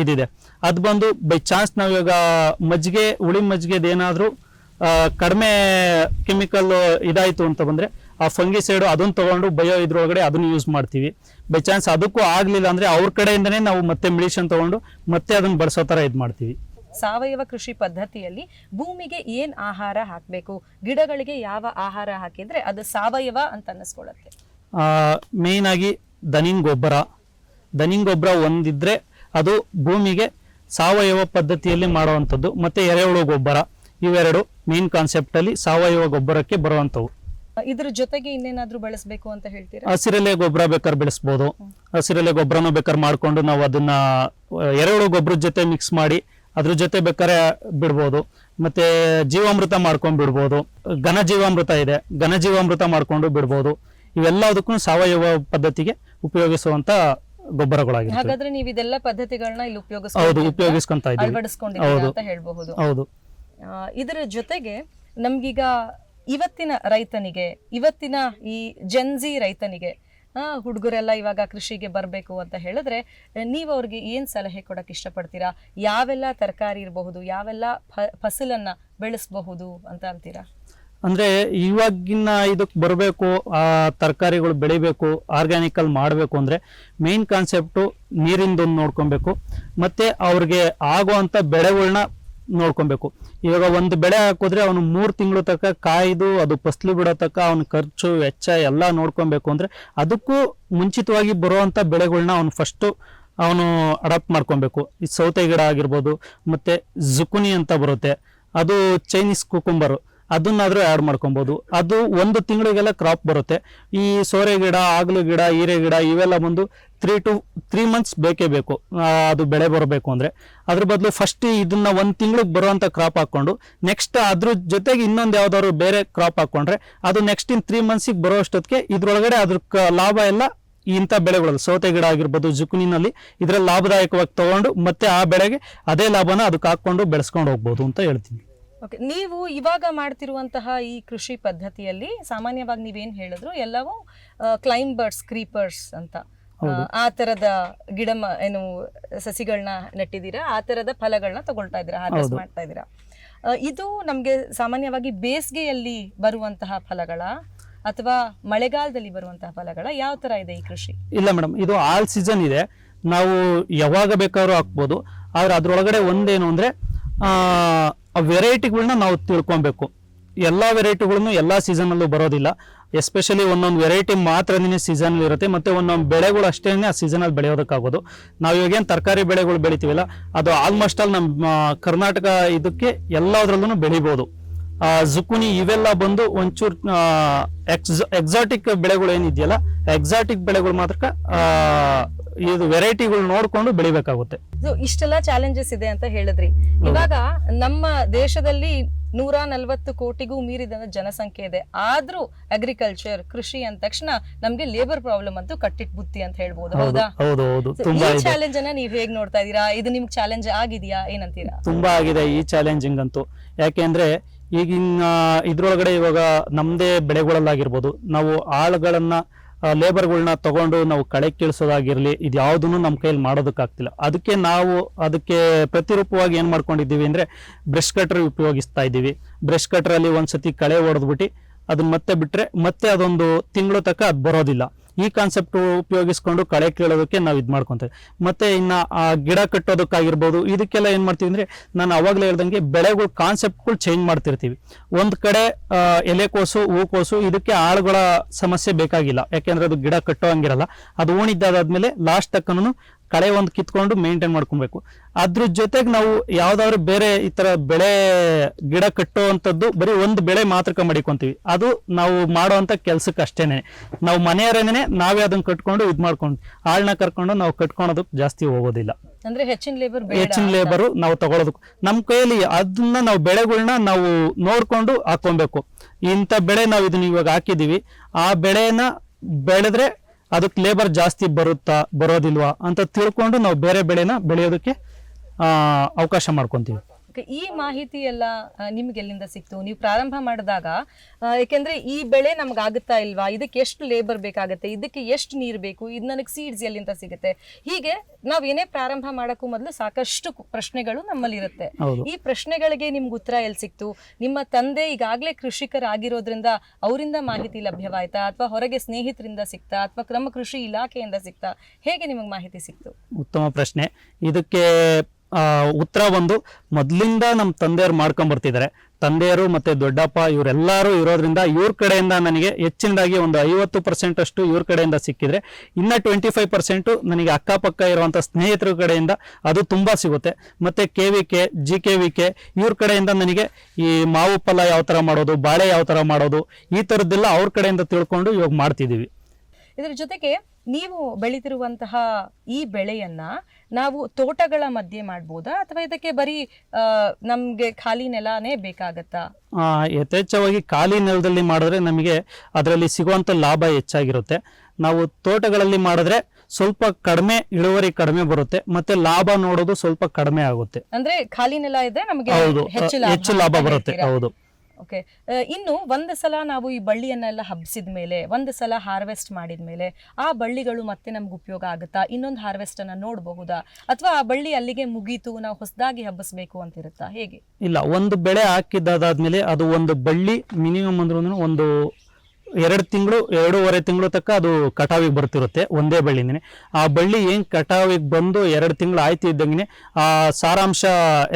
ಇದಿದೆ. ಅದು ಬಂದು ಬೈ ಚಾನ್ಸ್ ನಾವು ಇವಾಗ ಮಜ್ಜಿಗೆ, ಉಳಿ ಮಜ್ಜಿಗೆದು ಏನಾದರೂ ಕಡಿಮೆ ಕೆಮಿಕಲ್ ಇದಾಯಿತು ಅಂತ ಬಂದರೆ ಆ ಫಂಗಿಸೈಡ್ ಅದನ್ನು ತೊಗೊಂಡು ಬಯೋ ಇದ್ರೊಳಗಡೆ ಅದನ್ನು ಯೂಸ್ ಮಾಡ್ತೀವಿ. ಬೈ ಚಾನ್ಸ್ ಅದಕ್ಕೂ ಆಗಲಿಲ್ಲ ಅಂದರೆ ಅವ್ರ ಕಡೆಯಿಂದನೇ ನಾವು ಮತ್ತೆ ಮೆಡಿಷನ್ ತೊಗೊಂಡು ಮತ್ತೆ ಅದನ್ನು ಬಳಸೋ ಥರ ಇದು ಮಾಡ್ತೀವಿ. ಸಾವಯವ ಕೃಷಿ ಪದ್ಧತಿಯಲ್ಲಿ ಭೂಮಿಗೆ ಏನ್ ಆಹಾರ ಹಾಕಬೇಕು, ಗಿಡಗಳಿಗೆ ಯಾವ ಆಹಾರ ಹಾಕಿದ್ರೆ ಅದು ಸಾವಯವ ಅಂತ ಅನ್ನಿಸ್ಕೊಳ್ಳುತ್ತೆ? ಮೇಯ್ನ್ ಆಗಿ ದನಿನ್ ಗೊಬ್ಬರ ಒಂದಿದ್ರೆ ಅದು ಭೂಮಿಗೆ ಸಾವಯವ ಪದ್ಧತಿಯಲ್ಲಿ ಮಾಡುವಂಥದ್ದು. ಮತ್ತೆ ಎರೆಹುಳು ಗೊಬ್ಬರ, ಇವೆರಡು ಮೇನ್ ಕಾನ್ಸೆಪ್ಟ್ ಅಲ್ಲಿ ಸಾವಯವ ಗೊಬ್ಬರಕ್ಕೆ ಬರುವಂಥವು. ಇದ್ರ ಜೊತೆಗೆ ಇನ್ನೇನಾದ್ರೂ ಬಳಸಬೇಕು ಅಂತ ಹೇಳ್ತೀರಾ? ಹಸಿರೆಲೆ ಗೊಬ್ಬರ ಬೇಕಾದ್ರೆ ಬೆಳೆಸ್ಬೋದು. ಹಸಿರೆಲೆ ಗೊಬ್ಬರನೂ ಬೇಕಾದ್ರೆ ಮಾಡ್ಕೊಂಡು ನಾವು ಅದನ್ನ ಎರೆಹುಳು ಗೊಬ್ಬರದ ಜೊತೆ ಮಿಕ್ಸ್ ಮಾಡಿ ಅದ್ರ ಜೊತೆ ಬೇಕಾದ್ರೆ ಬಿಡ್ಬೋದು. ಮತ್ತೆ ಜೀವಾಮೃತ ಮಾಡ್ಕೊಂಡು ಬಿಡ್ಬೋದು. ಘನಜೀವಾಮೃತ ಇದೆ, ಘನಜೀವಾಮೃತ ಮಾಡ್ಕೊಂಡು ಬಿಡ್ಬೋದು. ಇವೆಲ್ಲದಕ್ಕೂ ಸಾವಯವ ಪದ್ಧತಿಗೆ ಉಪಯೋಗಿಸುವಂತ ಗೊಬ್ಬರಗಳಾಗಿವೆ. ಹಾಗಾದ್ರೆ ನೀವು ಇದೆಲ್ಲ ಪದ್ಧತಿಗಳನ್ನ ಇಲ್ಲಿ ಉಪಯೋಗಿಸ್ಕೊಂತ ಅಳವಡಿಸ್ಕೊಂಡಿದ್ದೀರಾ ಅಂತ ಹೇಳ್ಬಹುದು. ಹೌದು. ಇದರ ಜೊತೆಗೆ ನಮ್ಗೀಗ ಇವತ್ತಿನ ರೈತನಿಗೆ, ಇವತ್ತಿನ ಈ ಜೆನ್ಜಿ ರೈತನಿಗೆ, ಹುಡುಗರೆಲ್ಲ ಇವಾಗ ಕೃಷಿಗೆ ಬರಬೇಕು ಅಂತ ಹೇಳಿದ್ರೆ ನೀವು ಅವ್ರಿಗೆ ಏನ್ ಸಲಹೆ ಕೊಡಕ್ಕೆ ಇಷ್ಟಪಡ್ತೀರಾ? ಯಾವೆಲ್ಲ ತರಕಾರಿ ಇರಬಹುದು, ಯಾವೆಲ್ಲ ಫಸಲನ್ನ ಬೆಳೆಸಬಹುದು ಅಂತ ಅಂತೀರಾ? ಅಂದ್ರೆ ಇವಾಗಿನ ಇದಕ್ಕೆ ಬರಬೇಕು, ಆ ತರಕಾರಿಗಳು ಬೆಳಿಬೇಕು, ಆರ್ಗ್ಯಾನಿಕಲ್ ಮಾಡಬೇಕು ಅಂದ್ರೆ ಮೇನ್ ಕಾನ್ಸೆಪ್ಟು ನೀರಿಂದೊಂದು ನೋಡ್ಕೊಬೇಕು, ಮತ್ತೆ ಅವ್ರಿಗೆ ಆಗುವಂತ ಬೆಳೆಗಳನ್ನ ನೋಡ್ಕೊಬೇಕು. ಇವಾಗ ಒಂದು ಬೆಳೆ ಹಾಕಿದ್ರೆ ಅವನು 3 ತಿಂಗಳು ತನಕ ಕಾಯ್ದು ಅದು ಫಸಲು ಬಿಡೋ ತನಕ ಅವನ ಖರ್ಚು ವೆಚ್ಚ ಎಲ್ಲ ನೋಡ್ಕೊಬೇಕು. ಅಂದ್ರೆ ಅದಕ್ಕೂ ಮುಂಚಿತವಾಗಿ ಬರುವಂತ ಬೆಳೆಗಳನ್ನ ಅವನು ಫಸ್ಟ್ ಅವನು ಅಡಾಪ್ಟ್ ಮಾಡ್ಕೊಬೇಕು. ಈ ಸೌತೆ ಗಿಡ ಆಗಿರ್ಬೋದು, ಮತ್ತೆ ಜುಕುನಿ ಅಂತ ಬರುತ್ತೆ, ಅದು ಚೈನೀಸ್ ಕುಕುಂಬರು, ಅದನ್ನಾದ್ರೂ ಆ್ಯಡ್ ಮಾಡ್ಕೊಬೋದು. ಅದು 1 ತಿಂಗಳಿಗೆಲ್ಲ ಕ್ರಾಪ್ ಬರುತ್ತೆ. ಈ ಸೋರೆ ಗಿಡ, ಆಗ್ಲು ಗಿಡ, ಹೀರೆ ಗಿಡ ಇವೆಲ್ಲ ಬಂದು 3 to 3 months ಬೇಕೇ ಬೇಕು ಅದು ಬೆಳೆ ಬರಬೇಕು ಅಂದ್ರೆ. ಅದ್ರ ಬದಲು ಫಸ್ಟ್ ಇದನ್ನ 1 ತಿಂಗಳಿಗೆ ಬರುವಂತ ಕ್ರಾಪ್ ಹಾಕೊಂಡು ನೆಕ್ಸ್ಟ್ ಅದ್ರ ಜೊತೆಗೆ ಇನ್ನೊಂದು ಯಾವ್ದಾದ್ರು ಬೇರೆ ಕ್ರಾಪ್ ಹಾಕೊಂಡ್ರೆ ಅದು ನೆಕ್ಸ್ಟ್ ಇನ್ 3 months ಬರೋ ಅಷ್ಟೊತ್ತಿಗೆ ಇದ್ರೊಳಗಡೆ ಅದ್ರ ಲಾಭ ಎಲ್ಲ ಇಂಥ ಬೆಳೆಗಳಲ್ಲಿ ಸೌತೆ ಗಿಡ ಆಗಿರ್ಬೋದು, ಜುಕುನಿನಲ್ಲಿ ಇದ್ರಲ್ಲಿ ಲಾಭದಾಯಕವಾಗಿ ತಗೊಂಡು ಮತ್ತೆ ಆ ಬೆಳೆಗೆ ಅದೇ ಲಾಭನ ಅದಕ್ಕೆ ಹಾಕೊಂಡು ಬೆಳೆಸ್ಕೊಂಡು ಹೋಗ್ಬೋದು ಅಂತ ಹೇಳ್ತೀನಿ. ಓಕೆ, ನೀವು ಇವಾಗ ಮಾಡ್ತಿರುವಂತಹ ಈ ಕೃಷಿ ಪದ್ಧತಿಯಲ್ಲಿ ಸಾಮಾನ್ಯವಾಗಿ ನೀವೇನು ಹೇಳಿದ್ರು ಎಲ್ಲವೂ ಕ್ಲೈಂಬರ್ಸ್, ಕ್ರೀಪರ್ಸ್ ಅಂತ ಆ ತರದ ಗಿಡ ಏನು ಸಸಿಗಳನ್ನ ನೆಟ್ಟಿದ್ದೀರಾ, ಆ ತರದ ಫಲಗಳನ್ನ ತಗೊಳ್ತಾ ಇದ್ದೀರಾ, ಹಾರ್ವೆಸ್ಟ್ ಮಾಡ್ತಾ ಇದ್ದೀರಾ. ಇದು ನಮ್ಗೆ ಸಾಮಾನ್ಯವಾಗಿ ಬೇಸಿಗೆಯಲ್ಲಿ ಬರುವಂತಹ ಫಲಗಳ ಅಥವಾ ಮಳೆಗಾಲದಲ್ಲಿ ಬರುವಂತಹ ಫಲಗಳ, ಯಾವ ತರ ಇದೆ ಈ ಕೃಷಿ? ಇಲ್ಲ ಮೇಡಮ್, ಇದು ಆಲ್ ಸೀಸನ್ ಇದೆ. ನಾವು ಯಾವಾಗ ಬೇಕಾದ್ರೂ ಹಾಕ್ಬೋದು. ಆದ್ರೆ ಅದ್ರೊಳಗಡೆ ಒಂದೇನು ಅಂದ್ರೆ ವೆರೈಟಿಗಳನ್ನ ನಾವು ತಿಳ್ಕೊಬೇಕು. ಎಲ್ಲ ವೆರೈಟಿಗಳನ್ನು ಎಲ್ಲ ಸೀಸನಲ್ಲೂ ಬರೋದಿಲ್ಲ. ಎಸ್ಪೆಷಲಿ ಒಂದೊಂದು ವೆರೈಟಿ ಮಾತ್ರನೇ ಸೀಸನ್ ಇರುತ್ತೆ, ಮತ್ತೆ ಒಂದೊಂದು ಬೆಳೆಗಳು ಅಷ್ಟೇ ಆ ಸೀಸನಲ್ಲಿ ಬೆಳೆಯೋದಕ್ಕಾಗೋದು. ನಾವು ಇವಾಗೇನು ತರಕಾರಿ ಬೆಳೆಗಳು ಬೆಳಿತೀವಲ್ಲ, ಅದು ಆಲ್ಮೋಸ್ಟ್ ಆಲ್ ನಮ್ಮ ಕರ್ನಾಟಕ ಇದಕ್ಕೆ ಎಲ್ಲದರಲ್ಲೂ ಬೆಳಿಬೋದು. ಜುಕುನಿ ಇವೆಲ್ಲ ಬಂದು ಒಂಚೂರು ಎಕ್ಸಾಟಿಕ್ ಬೆಳೆಗಳು ಏನಿದೆಯಲ್ಲ, ಎಕ್ಸಾಟಿಕ್ ಬೆಳೆಗಳು ಮಾತ್ರ ಇದು ವೆರೈಟಿಗಳು ನೋಡ್ಕೊಂಡು ಬೆಳಿಬೇಕಾಗುತ್ತೆ. ಇಷ್ಟೆಲ್ಲ ಚಾಲೆಂಜಸ್ ಇದೆ ಅಂತ ಹೇಳಿದ್ರಿ. ಇವಾಗ ನಮ್ಮ ದೇಶದಲ್ಲಿ 140 ಕೋಟಿಗೂ ಮೀರಿದ ಜನಸಂಖ್ಯೆ ಇದೆ. ಆದ್ರೂ ಅಗ್ರಿಕಲ್ಚರ್, ಕೃಷಿ ಅಂದ ತಕ್ಷಣ ನಮ್ಗೆ ಲೇಬರ್ ಪ್ರಾಬ್ಲಮ್ ಅಂತೂ ಕಟ್ಟಿಟ್ ಬುತ್ತಿ ಅಂತ ಹೇಳ್ಬೋದು. ಹೌದಾ? ಈ ಚಾಲೆಂಜ್ ಅನ್ನ ನೀವ್ ಹೇಗ್ ನೋಡ್ತಾ ಇದೀರಾ? ಇದು ನಿಮ್ಗೆ ಚಾಲೆಂಜ್ ಆಗಿದೆಯಾ? ಏನಂತೀರಾ? ತುಂಬಾ ಆಗಿದೆ ಈ ಚಾಲೆಂಜಿಂಗ್ ಅಂತೂ. ಯಾಕೆಂದ್ರೆ ಈಗಿನ ಇದ್ರೊಳಗಡೆ ಇವಾಗ ನಮ್ದೇ ಬೆಳೆಗಳಲ್ಲಾಗಿರ್ಬೋದು, ನಾವು ಆಳುಗಳನ್ನ ಲೇಬರ್ಗಳನ್ನ ತಗೊಂಡು ನಾವು ಕಳೆ ಕೀಳ್ಸೋದಾಗಿರ್ಲಿ, ಇದು ಯಾವುದನ್ನು ನಮ್ಮ ಕೈಯಲ್ಲಿ ಮಾಡೋದಕ್ಕಾಗ್ತಿಲ್ಲ. ಅದಕ್ಕೆ ಪ್ರತಿರೂಪವಾಗಿ ಏನ್ ಮಾಡ್ಕೊಂಡಿದ್ದೀವಿ ಅಂದ್ರೆ ಬ್ರಷ್ ಕಟರ್ ಉಪಯೋಗಿಸ್ತಾ ಇದ್ದೀವಿ. ಬ್ರಷ್ ಕಟರ್ ಅಲ್ಲಿ ಒಂದ್ಸತಿ ಕಳೆ ಹೊಡೆದ್ಬಿಟ್ಟು ಅದನ್ನ ಮತ್ತೆ ಬಿಟ್ರೆ ಮತ್ತೆ ಅದೊಂದು ತಿಂಗಳು ತನಕ ಅದು ಬರೋದಿಲ್ಲ. ಈ ಕಾನ್ಸೆಪ್ಟ್ ಉಪಯೋಗಿಸ್ಕೊಂಡು ಕಳೆ ಕೀಳೋದಕ್ಕೆ ನಾವು ಇದು ಮಾಡ್ಕೊಂತೇವೆ. ಮತ್ತೆ ಇನ್ನ ಆ ಗಿಡ ಕಟ್ಟೋದಕ್ಕಾಗಿರ್ಬೋದು, ಇದಕ್ಕೆಲ್ಲ ಏನ್ ಮಾಡ್ತೀವಿ ಅಂದ್ರೆ, ನಾನು ಅವಾಗಲೇ ಹೇಳ್ದಂಗೆ ಬೆಳೆಗಳು ಕಾನ್ಸೆಪ್ಟ್ಗಳು ಚೇಂಜ್ ಮಾಡ್ತಿರ್ತೀವಿ. ಒಂದ್ ಕಡೆ ಎಲೆಕೋಸು, ಹೂಕೋಸು, ಇದಕ್ಕೆ ಆಳುಗಳ ಸಮಸ್ಯೆ ಬೇಕಾಗಿಲ್ಲ. ಯಾಕೆಂದ್ರೆ ಅದು ಗಿಡ ಕಟ್ಟೋ ಹಂಗಿರಲ್ಲ. ಅದು ಓಣಿದ್ದಾದ್ಮೇಲೆ ಲಾಸ್ಟ್ ತಕ್ಕನೂ ಕಳೆ ಒಂದು ಕಿತ್ಕೊಂಡು ಮೇಂಟೈನ್ ಮಾಡ್ಕೊಬೇಕು. ಅದ್ರ ಜೊತೆಗೆ ನಾವು ಯಾವ್ದಾದ್ರು ಬೇರೆ ಈ ತರ ಬೆಳೆ ಗಿಡ ಕಟ್ಟುವಂಥದ್ದು ಬರೀ ಒಂದು ಬೆಳೆ ಮಾತ್ರ ಮಡಿಕೊಂತೀವಿ. ಅದು ನಾವು ಮಾಡೋವಂಥ ಕೆಲ್ಸಕ್ಕೆ ಅಷ್ಟೇನೆ. ನಾವು ಮನೆಯವರೇನೆ ನಾವೇ ಅದನ್ನ ಕಟ್ಕೊಂಡು ಇದು ಮಾಡ್ಕೊಂಡು ಆಳ್ನ ಕರ್ಕೊಂಡು ನಾವು ಕಟ್ಕೊಳೋದಕ್ಕೆ ಜಾಸ್ತಿ ಹೋಗೋದಿಲ್ಲ. ಅಂದ್ರೆ ಹೆಚ್ಚಿನ ಲೇಬರ್ ನಾವು ತಗೊಳೋದಕ್ಕೆ ನಮ್ಮ ಕೈಯಲ್ಲಿ ಅದನ್ನ ನಾವು ಬೆಳೆಗಳನ್ನ ನಾವು ನೋಡ್ಕೊಂಡು ಹಾಕೊಬೇಕು. ಇಂಥ ಬೆಳೆ ನಾವು ಇದನ್ನ ಇವಾಗ ಹಾಕಿದೀವಿ, ಆ ಬೆಳೆನ ಬೆಳೆದ್ರೆ ಅದಕ್ಕೆ ಲೇಬರ್ ಜಾಸ್ತಿ ಬರೋದಿಲ್ವಾ ಅಂತ ತಿಳ್ಕೊಂಡು ನಾವು ಬೇರೆ ಬೆಳೆನ ಬೆಳೆಯೋದಕ್ಕೆ ಅವಕಾಶ ಮಾಡ್ಕೊಂತೀವಿ. ಈ ಮಾಹಿತಿ ಎಲ್ಲ ನಿಮ್ಗೆ ಎಲ್ಲಿಂದ ಸಿಕ್ತು? ನೀವು ಪ್ರಾರಂಭ ಮಾಡಿದಾಗ, ಯಾಕೆಂದ್ರೆ ಈ ಬೆಳೆ ನಮ್ಗೆ ಆಗುತ್ತಾ ಇಲ್ವಾ, ಇದಕ್ಕೆ ಎಷ್ಟು ಲೇಬರ್ ಬೇಕಾಗುತ್ತೆ, ಇದಕ್ಕೆ ಎಷ್ಟು ನೀರು ಬೇಕು, ಇದು ನನಗೆ ಸೀಡ್ಸ್ ಎಲ್ಲಿಂದ ಸಿಗುತ್ತೆ, ಹೀಗೆ ನಾವ್ ಏನೇ ಪ್ರಾರಂಭ ಮಾಡಕ್ಕೂ ಮೊದಲು ಸಾಕಷ್ಟು ಪ್ರಶ್ನೆಗಳು ನಮ್ಮಲ್ಲಿ ಇರುತ್ತೆ. ಈ ಪ್ರಶ್ನೆಗಳಿಗೆ ನಿಮ್ಗೆ ಉತ್ತರ ಎಲ್ಲಿ ಸಿಕ್ತು? ನಿಮ್ಮ ತಂದೆ ಈಗಾಗಲೇ ಕೃಷಿಕರಾಗಿರೋದ್ರಿಂದ ಅವರಿಂದ ಮಾಹಿತಿ ಲಭ್ಯವಾಯ್ತಾ, ಅಥವಾ ಹೊರಗೆ ಸ್ನೇಹಿತರಿಂದ ಸಿಕ್ತಾ, ಅಥವಾ ಕ್ರಮ ಕೃಷಿ ಇಲಾಖೆಯಿಂದ ಸಿಕ್ತಾ? ಹೇಗೆ ನಿಮಗೆ ಮಾಹಿತಿ ಸಿಕ್ತು? ಉತ್ತಮ ಪ್ರಶ್ನೆ. ಇದಕ್ಕೆ ಉತ್ತರ ಒಂದು ಮೊದಲಿಂದ ನಮ್ಮ ತಂದೆಯವರು ಮಾಡ್ಕೊಂಡ್ ಬರ್ತಿದ್ದಾರೆ. ತಂದೆಯರು ಮತ್ತೆ ದೊಡ್ಡಪ್ಪ ಇವರೆಲ್ಲರೂ ಇರೋದ್ರಿಂದ ಇವ್ರ ಕಡೆಯಿಂದ ನನಗೆ ಹೆಚ್ಚಿನದಾಗಿ ಒಂದು 50% ಅಷ್ಟು ಇವ್ರ ಕಡೆಯಿಂದ ಸಿಕ್ಕಿದ್ರೆ, ಇನ್ನ 25% ನನಗೆ ಅಕ್ಕಪಕ್ಕ ಇರುವಂತ ಸ್ನೇಹಿತರ ಕಡೆಯಿಂದ ಅದು ತುಂಬಾ ಸಿಗುತ್ತೆ. ಮತ್ತೆ KVK, GKVK ಇವ್ರ ಕಡೆಯಿಂದ ನನಗೆ ಈ ಮಾವು ಫಲ ಯಾವ ತರ ಮಾಡೋದು, ಬಾಳೆ ಯಾವ ತರ ಮಾಡೋದು, ಈ ತರದ್ದೆಲ್ಲ ಅವ್ರ ಕಡೆಯಿಂದ ತಿಳ್ಕೊಂಡು ಇವಾಗ ಮಾಡ್ತಿದೀವಿ. ಇದರ ಜೊತೆಗೆ ನೀವು ಬೆಳೀತಿರುವಂತಹ ಈ ಬೆಳೆಯನ್ನ ನಾವು ತೋಟಗಳ ಮಧ್ಯೆ ಮಾಡ್ಬೋದಾ, ಅಥವಾ ಇದಕ್ಕೆ ಬರೀ ನಮ್ಗೆ ಖಾಲಿ ನೆಲನೇ ಬೇಕಾಗತ್ತಾ? ಯಥೇಚ್ಛವಾಗಿ ಖಾಲಿ ನೆಲದಲ್ಲಿ ಮಾಡಿದ್ರೆ ನಮಗೆ ಅದರಲ್ಲಿ ಸಿಗುವಂತ ಲಾಭ ಹೆಚ್ಚಾಗಿರುತ್ತೆ. ನಾವು ತೋಟಗಳಲ್ಲಿ ಮಾಡಿದ್ರೆ ಸ್ವಲ್ಪ ಕಡಿಮೆ ಇಳುವರಿ ಕಡಿಮೆ ಬರುತ್ತೆ, ಮತ್ತೆ ಲಾಭ ನೋಡೋದು ಸ್ವಲ್ಪ ಕಡಿಮೆ ಆಗುತ್ತೆ. ಅಂದ್ರೆ ಖಾಲಿ ನೆಲ ಇದ್ರೆ ನಮಗೆ ಹೆಚ್ಚು ಲಾಭ ಬರುತ್ತೆ. ಹೌದು. ಓಕೆ. ಇನ್ನು ಒಂದು ಸಲ ನಾವು ಈ ಬಳ್ಳಿಯನ್ನೆಲ್ಲ ಹಬ್ಸಿದ ಮೇಲೆ, ಒಂದು ಸಲ ಹಾರ್ವೆಸ್ಟ್ ಮಾಡಿದ ಮೇಲೆ ಆ ಬಳ್ಳಿಗಳು ಮತ್ತೆ ನಮ್ಗೆ ಉಪಯೋಗ ಆಗುತ್ತಾ? ಇನ್ನೊಂದು ಹಾರ್ವೆಸ್ಟ್ ಅನ್ನ ನೋಡಬಹುದಾ, ಅಥವಾ ಆ ಬಳ್ಳಿ ಅಲ್ಲಿಗೆ ಮುಗೀತು, ನಾವು ಹೊಸದಾಗಿ ಹಬ್ಬಿಸ್ಬೇಕು ಅಂತಿರುತ್ತಾ? ಹೇಗೆ? ಇಲ್ಲ, ಒಂದು ಬೆಳೆ ಹಾಕಿದ್ದಾದ್ಮೇಲೆ ಅದು ಒಂದು ಬಳ್ಳಿ ಮಿನಿಮಮ್ ಅಂದ್ರೂ ಒಂದು 2 ತಿಂಗಳು 2.5 ತಿಂಗಳು ತನಕ ಅದು ಕಟಾವಿಗೆ ಬರ್ತಿರುತ್ತೆ, ಒಂದೇ ಬಳ್ಳಿನೇ. ಆ ಬಳ್ಳಿ ಏನ್ ಕಟಾವಿಗೆ ಬಂದು 2 ತಿಂಗಳು ಆಯ್ತು ಇದ್ದಂಗೆ ಆ ಸಾರಾಂಶ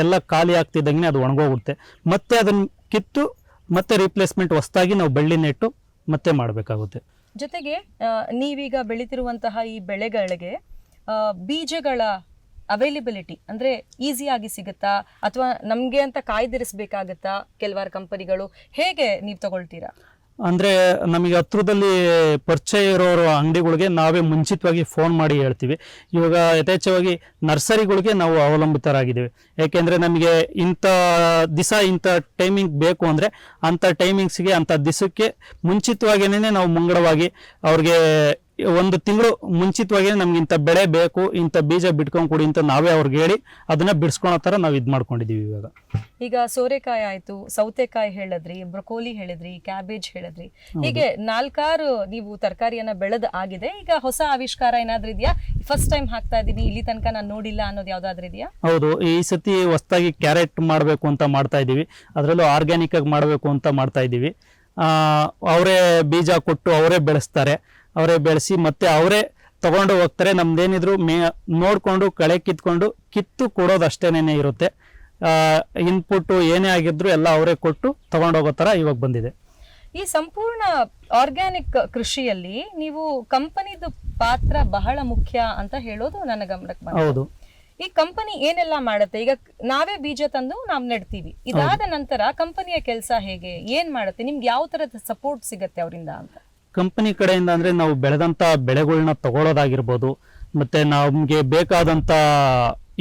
ಎಲ್ಲ ಖಾಲಿ ಆಗ್ತಿದ್ದಂಗೆ ಅದು ಒಣಗೋಗುತ್ತೆ. ಮತ್ತೆ ಅದನ್ನ ಕಿತ್ತು ಮತ್ತೆ ರಿಪ್ಲೇಸ್ಮೆಂಟ್ ಹೊಸದಾಗಿ ನಾವು ಬಳ್ಳಿ ನೆಟ್ಟು ಮತ್ತೆ ಮಾಡಬೇಕಾಗುತ್ತೆ. ಜೊತೆಗೆ ನೀವೀಗ ಬೆಳೀತಿರುವಂತಹ ಈ ಬೆಳೆಗಳಿಗೆ ಬೀಜಗಳ ಅವೈಲಬಿಲಿಟಿ ಅಂದ್ರೆ ಈಸಿಯಾಗಿ ಸಿಗುತ್ತಾ, ಅಥವಾ ನಮ್ಗೆ ಅಂತ ಕಾಯ್ದಿರಿಸಬೇಕಾಗತ್ತಾ ಕೆಲವಾರು ಕಂಪನಿಗಳು? ಹೇಗೆ ನೀವು ತಗೊಳ್ತೀರಾ? ಅಂದ್ರೆ ನಮಗೆ ಹತ್ರದಲ್ಲಿ ಪರಿಚಯ ಇರೋರು ಅಂಗಡಿಗಳಿಗೆ ನಾವೇ ಮುಂಚಿತವಾಗಿ ಫೋನ್ ಮಾಡಿ ಹೇಳ್ತೀವಿ. ಇವಾಗ ಯಥೇಚ್ಛವಾಗಿ ನರ್ಸರಿಗಳಿಗೆ ನಾವು ಅವಲಂಬಿತರಾಗಿದ್ದೀವಿ. ಯಾಕೆಂದ್ರೆ ನಮಗೆ ಇಂಥ ದಿವಸ ಇಂಥ ಟೈಮಿಂಗ್ ಬೇಕು ಅಂದ್ರೆ ಅಂಥ ಟೈಮಿಂಗ್ಸ್ಗೆ ಅಂಥ ದಿವಸಕ್ಕೆ ಮುಂಚಿತವಾಗಿಯೇ ನಾವು ಮುಂಗಡವಾಗಿ ಅವ್ರಿಗೆ ಒಂದು ತಿಂಗಳು ಮುಂಚಿತವಾಗಿ ನಮ್ಗೆ ಇಂಥ ಬೆಳೆ ಬೇಕು, ಇಂಥ ಬೀಜ ಬಿಟ್ಕೊಂಡು ಕೊಡಿ ಅಂತ ನಾವೇ ಅವ್ರಿಗೆ ಹೇಳಿ ಅದನ್ನ ಬಿಡಿಸ್ಕೊಳೋ ಥರ ನಾವು ಇದು ಮಾಡ್ಕೊಂಡಿದ್ದೀವಿ ಇವಾಗ. ಈಗ ಸೋರೆಕಾಯಿ ಆಯ್ತು, ಸೌತೆಕಾಯಿ ಹೇಳಿದ್ರಿ, ಬ್ರೊಕೋಲಿ ಹೇಳಿದ್ರಿ, ಕ್ಯಾಬೇಜ್ ಹೇಳಿದ್ರಿ, ಹೀಗೆ 4-6 ನೀವು ತರಕಾರಿಯನ್ನ ಬೆಳೆದ ಆಗಿದೆ. ಈಗ ಹೊಸ ಆವಿಷ್ಕಾರ ಏನಾದ್ರೂ ಇದೆಯಾ? ಫಸ್ಟ್ ಟೈಮ್ ಹಾಕ್ತಾ ಇದ್ದೀನಿ, ಇಲ್ಲಿ ತನಕ ನಾನು ನೋಡಿಲ್ಲ ಅನ್ನೋದು ಯಾವ್ದಾದ್ರು ಇದೆಯಾ? ಹೌದು, ಈ ಸತಿ ಹೊಸದಾಗಿ ಕ್ಯಾರೆಟ್ ಮಾಡಬೇಕು ಅಂತ ಮಾಡ್ತಾ ಇದ್ದೀವಿ. ಅದರಲ್ಲೂ ಆರ್ಗ್ಯಾನಿಕ್ ಆಗಿ ಮಾಡಬೇಕು ಅಂತ ಮಾಡ್ತಾ ಇದ್ದೀವಿ. ಅವರೇ ಬೀಜ ಕೊಟ್ಟು ಅವರೇ ಬೆಳೆಸ್ತಾರೆ, ಅವರೇ ಬೆಳೆಸಿ ಮತ್ತೆ ಅವರೇ ತಗೊಂಡು ಹೋಗ್ತಾರೆ. ನಮ್ದೇನಿದ್ರು ನೋಡಿಕೊಂಡು ಕಳೆ ಕಿತ್ತು ಕೊಡೋದು ಅಷ್ಟೇನೇ ಇರುತ್ತೆ. ಇನ್ಪುಟ್ ಏನೇ ಆಗಿದ್ರು ಎಲ್ಲ ಅವರೇ ಕೊಟ್ಟು ತಗೊಂಡೋಗೋ ಥರ ಇವಾಗ ಬಂದಿದೆ. ಈ ಸಂಪೂರ್ಣ ಆರ್ಗ್ಯಾನಿಕ್ ಕೃಷಿಯಲ್ಲಿ ನೀವು ಕಂಪನಿದು ಪಾತ್ರ ಬಹಳ ಮುಖ್ಯ ಅಂತ ಹೇಳೋದು ನನ್ನ ಗಮನಕ್ಕೆ ಬಂದಿದೆ. ಹೌದು. ಈ ಕಂಪನಿ ಏನೆಲ್ಲ ಮಾಡುತ್ತೆ? ಈಗ ನಾವೇ ಬೀಜ ತಂದು ನಾವು ನೆಡ್ತೀವಿ, ಇದಾದ ನಂತರ ಕಂಪನಿಯ ಕೆಲಸ ಹೇಗೆ, ಏನ್ ಮಾಡುತ್ತೆ, ನಿಮ್ಗೆ ಯಾವ ತರದ ಸಪೋರ್ಟ್ ಸಿಗತ್ತೆ ಅವರಿಂದ ಅಂತ? ಕಂಪನಿ ಕಡೆಯಿಂದ ಅಂದ್ರೆ ನಾವು ಬೆಳೆದಂತ ಬೆಳೆಗಳನ್ನ ತಗೊಳ್ಳೋದಾಗಿರ್ಬೋದು, ಮತ್ತೆ ನಮ್ಗೆ ಬೇಕಾದಂತ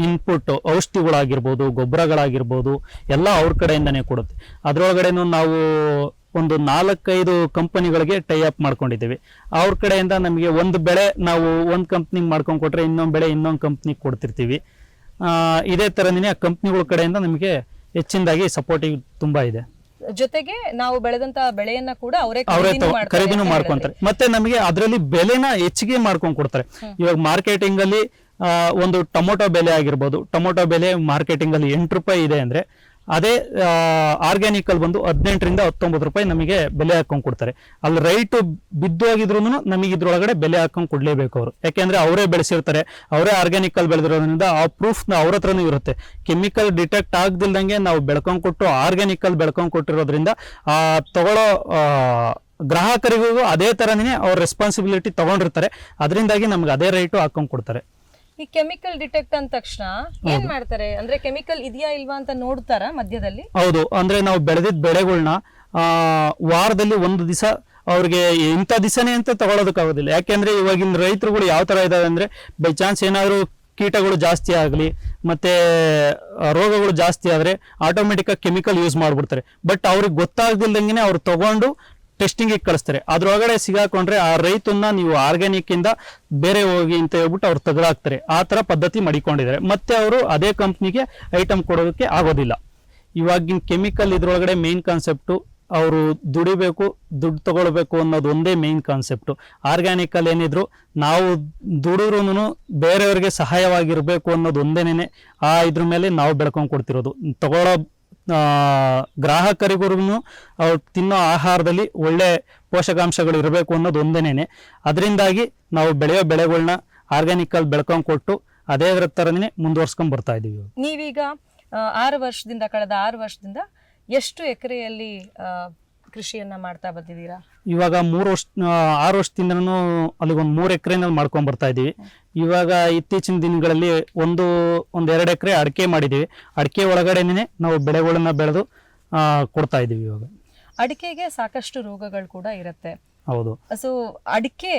ಇನ್ಪುಟ್ ಔಷಧಿಗಳಾಗಿರ್ಬೋದು, ಗೊಬ್ಬರಗಳಾಗಿರ್ಬೋದು, ಎಲ್ಲ ಅವ್ರ ಕಡೆಯಿಂದನೇ ಕೊಡುತ್ತೆ. ಅದ್ರೊಳಗಡೆನೂ ನಾವು ಒಂದು 4-5 ಕಂಪನಿಗಳಿಗೆ ಟೈ ಅಪ್ ಮಾಡ್ಕೊಂಡಿದ್ದೀವಿ. ಅವ್ರ ಕಡೆಯಿಂದ ನಮಗೆ ಒಂದು ಬೆಳೆ ನಾವು ಒಂದು ಕಂಪ್ನಿಗೆ ಮಾಡ್ಕೊಂಡು ಕೊಟ್ರೆ ಇನ್ನೊಂದು ಬೆಳೆ ಇನ್ನೊಂದು ಕಂಪ್ನಿಗೆ ಕೊಡ್ತಿರ್ತೀವಿ. ಇದೇ ಥರನೇ ಆ ಕಂಪ್ನಿಗಳ ಕಡೆಯಿಂದ ನಮಗೆ ಹೆಚ್ಚಿನದಾಗಿ ಸಪೋರ್ಟಿವ್ ತುಂಬಾ ಇದೆ. ಜೊತೆಗೆ ನಾವು ಬೆಳೆದಂತ ಬೆಳೆಯನ್ನ ಕೂಡ ಅವರೇ ಖರೀದಿನೂ ಮಾಡ್ಕೊಂತಾರೆ. ಮತ್ತೆ ನಮಗೆ ಅದರಲ್ಲಿ ಬೆಲೆನ ಹೆಚ್ಚಿಗೆ ಮಾಡ್ಕೊಂಡು ಕೊಡ್ತಾರೆ. ಇವಾಗ ಮಾರ್ಕೆಟಿಂಗ್ ಅಲ್ಲಿ ಒಂದು ಟೊಮೊಟೊ ಬೆಲೆ ಆಗಿರ್ಬೋದು, ಟೊಮೊಟೊ ಬೆಲೆ ಮಾರ್ಕೆಟಿಂಗ್ ಅಲ್ಲಿ 8 ರೂಪಾಯಿ ಇದೆ ಅಂದ್ರೆ ಅದೇ ಆರ್ಗ್ಯಾನಿಕ್ ಅಲ್ಲಿ ಬಂದು 18ರಿಂದ 19 ರೂಪಾಯಿ ನಮಗೆ ಬೆಲೆ ಹಾಕೊಂಡು ಕೊಡ್ತಾರೆ. ಅಲ್ಲಿ ರೈಟ್ ಬಿದ್ದೋಗಿದ್ರು ನಮಗೆ ಇದ್ರೊಳಗಡೆ ಬೆಲೆ ಹಾಕೊಂಡು ಕೊಡ್ಲೇಬೇಕು ಅವರು. ಯಾಕೆಂದ್ರೆ ಅವರೇ ಬೆಳೆಸಿರ್ತಾರೆ, ಅವರೇ ಆರ್ಗ್ಯಾನಿಕ್ ಅಲ್ಲಿ ಬೆಳೆದಿರೋದ್ರಿಂದ ಆ ಪ್ರೂಫ್ ಅವ್ರ ಹತ್ರನೂ ಇರುತ್ತೆ. ಕೆಮಿಕಲ್ ಡಿಟೆಕ್ಟ್ ಆಗದಿಲ್ದಂಗೆ ನಾವು ಬೆಳ್ಕೊಂಡ್ ಕೊಟ್ಟು ಆರ್ಗ್ಯಾನಿಕ್ ಅಲ್ಲಿ ಬೆಳ್ಕೊಂಡ್ ಕೊಟ್ಟಿರೋದ್ರಿಂದ ಆ ತಗೊಳ್ಳೋ ಗ್ರಾಹಕರಿಗೂ ಅದೇ ತರನೇ ಅವ್ರ ರೆಸ್ಪಾನ್ಸಿಬಿಲಿಟಿ ತಗೊಂಡಿರ್ತಾರೆ. ಅದರಿಂದಾಗಿ ನಮ್ಗೆ ಅದೇ ರೈಟು ಹಾಕೊಂಡ್ ಕೊಡ್ತಾರೆ. ಈ ಕೆಮಿಕಲ್ ಡಿಟೆಕ್ಟ್ ಅಂದ ತಕ್ಷಣ ಏನ್ ಮಾಡ್ತಾರೆ ಅಂದ್ರೆ ಕೆಮಿಕಲ್ ಇದೆಯಾ ಇಲ್ವಾ ಅಂತ ನೋಡ್ತಾರ ಮಧ್ಯದಲ್ಲಿ? ಹೌದು, ಅಂದ್ರೆ ನಾವು ಬೆಳೆದಿದ್ದ ಬೆಳೆಗಳನ್ನ ವಾರದಲ್ಲಿ ಒಂದು ದಿವಸ ಅವ್ರಿಗೆ ಇಂಥ ದಿವಸನೇ ಅಂತ ತಗೊಳ್ಳೋದಕ್ಕಾಗೋದಿಲ್ಲ. ಯಾಕೆಂದ್ರೆ ಇವಾಗಿನ ರೈತರುಗಳು ಯಾವ ತರ ಇದಾವೆ ಅಂದ್ರೆ ಬೈ ಚಾನ್ಸ್ ಏನಾದ್ರು ಕೀಟಗಳು ಜಾಸ್ತಿ ಆಗಲಿ ಮತ್ತೆ ರೋಗಗಳು ಜಾಸ್ತಿ ಆದ್ರೆ ಆಟೋಮೆಟಿಕ್ ಆಗಿ ಕೆಮಿಕಲ್ ಯೂಸ್ ಮಾಡ್ಬಿಡ್ತಾರೆ. ಬಟ್ ಅವ್ರಿಗೆ ಗೊತ್ತಾಗ್ದಿಲ್ದಂಗೆ ಅವ್ರು ತಗೊಂಡು ಟೆಸ್ಟಿಂಗ್ ಕಳಿಸ್ತಾರೆ. ಅದ್ರೊಳಗಡೆ ಸಿಗಾಕೊಂಡ್ರೆ ಆ ರೈತನ್ನ ನೀವು ಆರ್ಗ್ಯಾನಿಕ್ ಇಂದ ಬೇರೆ ಹೋಗಿ ಅಂತ ಹೇಳ್ಬಿಟ್ಟು ಅವ್ರು ತೆಗೆದಾಕ್ತಾರೆ. ಆ ತರ ಪದ್ಧತಿ ಮಾಡಿಕೊಂಡಿದ್ದಾರೆ. ಮತ್ತೆ ಅವರು ಅದೇ ಕಂಪ್ನಿಗೆ ಐಟಮ್ ಕೊಡೋದಕ್ಕೆ ಆಗೋದಿಲ್ಲ. ಇವಾಗಿನ ಕೆಮಿಕಲ್ ಇದ್ರೊಳಗಡೆ ಮೇನ್ ಕಾನ್ಸೆಪ್ಟು ಅವರು ದುಡಿಬೇಕು, ದುಡ್ಡು ತಗೊಳ್ಬೇಕು ಅನ್ನೋದು ಒಂದೇ ಮೇನ್ ಕಾನ್ಸೆಪ್ಟು. ಆರ್ಗ್ಯಾನಿಕ್ ಅಲ್ಲಿ ಏನಿದ್ರು ನಾವು ದುಡಿದ್ರೂ ಬೇರೆಯವ್ರಿಗೆ ಸಹಾಯವಾಗಿರ್ಬೇಕು ಅನ್ನೋದು ಒಂದೇನೆ ಆ ಇದ್ರ ಮೇಲೆ ನಾವು ಬೆಳ್ಕೊಂಡ್ ಕೊಡ್ತಿರೋದು. ತಗೊಳ್ಳೋ ಗ್ರಾಹಕರಿಗೂ ಅವ್ರು ತಿನ್ನೋ ಆಹಾರದಲ್ಲಿ ಒಳ್ಳೆ ಪೋಷಕಾಂಶಗಳು ಇರಬೇಕು ಅನ್ನೋದು ಒಂದೇನೆ. ಅದರಿಂದಾಗಿ ನಾವು ಬೆಳೆಯೋ ಬೆಳೆಗಳನ್ನ ಆರ್ಗ್ಯಾನಿಕ್ ಅಲ್ಲಿ ಬೆಳ್ಕೊಂಡ್ ಕೊಟ್ಟು ಅದೇ ಥರನೇ ಮುಂದುವರ್ಸ್ಕೊಂಡ್ ಬರ್ತಾ ಇದೀವಿ. ನೀವೀಗ ಕಳೆದ 6 ವರ್ಷದಿಂದ ಎಷ್ಟು ಎಕರೆಯಲ್ಲಿ ಕೃಷಿಯನ್ನ ಮಾಡ್ತಾ ಬಂದಿದ್ದೀರಾ? ಇವಾಗ 6 ವರ್ಷದಿಂದನೂ ಅಲ್ಲಿಗೊಂದು 3 ಎಕರೆನಲ್ಲಿ ಮಾಡ್ಕೊಂಡ್ ಬರ್ತಾ ಇದೀವಿ. ಇವಾಗ ಇತ್ತೀಚಿನ ದಿನಗಳಲ್ಲಿ ಒಂದು 2 ಎಕರೆ ಅಡಿಕೆ ಮಾಡಿದೀವಿ. ಅಡಿಕೆ ಒಳಗಡೆನೆ ನಾವು ಬೆಳೆಗಳನ್ನ ಬೆಳೆದು ಕೊಡ್ತಾ ಇದೀವಿ. ಇವಾಗ ಅಡಿಕೆಗೆ ಸಾಕಷ್ಟು ರೋಗಗಳು ಕೂಡ ಇರುತ್ತೆ. ಹೌದು. ಸೊ ಅಡಿಕೆ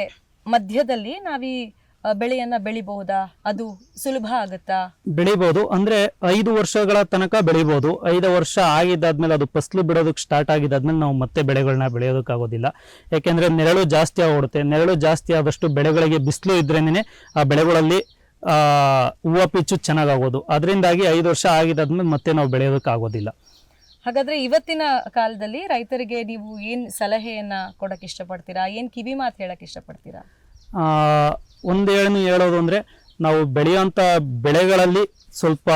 ಮಧ್ಯದಲ್ಲಿ ನಾವೀ ಬೆಳೆಯನ್ನ ಬೆಳಿಬಹುದಾ? ಅದು ಸುಲಭ ಆಗುತ್ತಾ? ಬೆಳಿಬಹುದು. ಅಂದ್ರೆ 5 ವರ್ಷಗಳ ತನಕ ಬೆಳಿಬಹುದು. 5 ವರ್ಷ ಆಗಿದ್ದಾದ್ಮೇಲೆ ಅದು ಫಸಲು ಬಿಡೋದಕ್ಕೆ ಸ್ಟಾರ್ಟ್ ಆಗಿದ್ದಾದ್ಮೇಲೆ ನಾವು ಮತ್ತೆ ಬೆಳೆಗಳನ್ನ ಬೆಳೆಯೋದಕ್ಕಾಗೋದಿಲ್ಲ. ಯಾಕೆಂದ್ರೆ ನೆರಳು ಜಾಸ್ತಿ ಆಗೋಡುತ್ತೆ. ನೆರಳು ಜಾಸ್ತಿ ಆದಷ್ಟು ಬೆಳೆಗಳಿಗೆ ಬಿಸಿಲು ಇದ್ರೇನೆ ಆ ಬೆಳೆಗಳಲ್ಲಿ ಹೂವು ಪಿಚ್ಚು ಚೆನ್ನಾಗಾಗೋದು. ಅದರಿಂದಾಗಿ 5 ವರ್ಷ ಆಗಿದ್ದಾದ್ಮೇಲೆ ಮತ್ತೆ ನಾವು ಬೆಳೆಯೋದಕ್ಕಾಗೋದಿಲ್ಲ. ಹಾಗಾದ್ರೆ ಇವತ್ತಿನ ಕಾಲದಲ್ಲಿ ರೈತರಿಗೆ ನೀವು ಏನ್ ಸಲಹೆಯನ್ನ ಕೊಡಕ್ ಇಷ್ಟಪಡ್ತೀರಾ? ಏನ್ ಕಿವಿ ಮಾತು ಹೇಳಕ್ ಇಷ್ಟಪಡ್ತೀರಾ? ಹೇಳೋದು ಅಂದ್ರೆ ನಾವು ಬೆಳೆಯುವಂತ ಬೆಳೆಗಳಲ್ಲಿ ಸ್ವಲ್ಪ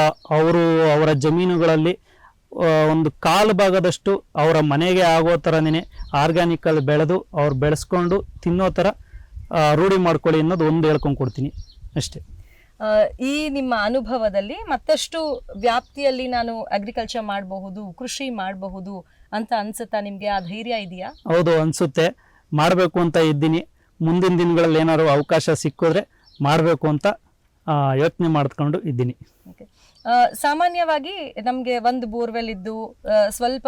ಅವರ ಜಮೀನುಗಳಲ್ಲಿ ಒಂದು 1/4 ಭಾಗದಷ್ಟು ಅವರ ಮನೆಗೆ ಆಗೋ ಥರನೇ ಆರ್ಗ್ಯಾನಿಕ್ ಅಲ್ಲಿ ಬೆಳೆದು ಅವ್ರು ಬೆಳೆಸ್ಕೊಂಡು ತಿನ್ನೋ ಥರ ರೂಢಿ ಮಾಡ್ಕೊಳ್ಳಿ ಅನ್ನೋದು ಒಂದು ಹೇಳ್ಕೊಂಡು ಕೊಡ್ತೀನಿ ಅಷ್ಟೇ. ಈ ನಿಮ್ಮ ಅನುಭವದಲ್ಲಿ ಮತ್ತಷ್ಟು ವ್ಯಾಪ್ತಿಯಲ್ಲಿ ನಾನು ಅಗ್ರಿಕಲ್ಚರ್ ಮಾಡಬಹುದು, ಕೃಷಿ ಮಾಡಬಹುದು ಅಂತ ಅನ್ಸುತ್ತಾ ನಿಮ್ಗೆ? ಆ ಧೈರ್ಯ ಇದೆಯಾ? ಹೌದು, ಅನ್ಸುತ್ತೆ. ಮಾಡಬೇಕು ಅಂತ ಇದ್ದೀನಿ. ಮುಂದಿನ ದಿನಗಳಲ್ಲಿ ಏನಾದ್ರು ಅವಕಾಶ ಸಿಕ್ಕಿದ್ರೆ ಮಾಡಬೇಕು ಅಂತ ಯೋಚನೆ ಮಾಡ್ಕೊಂಡು ಇದ್ದೀನಿ. ಸಾಮಾನ್ಯವಾಗಿ ನಮ್ಗೆ ಒಂದು ಬೋರ್ವೆಲ್ ಇದ್ದು ಸ್ವಲ್ಪ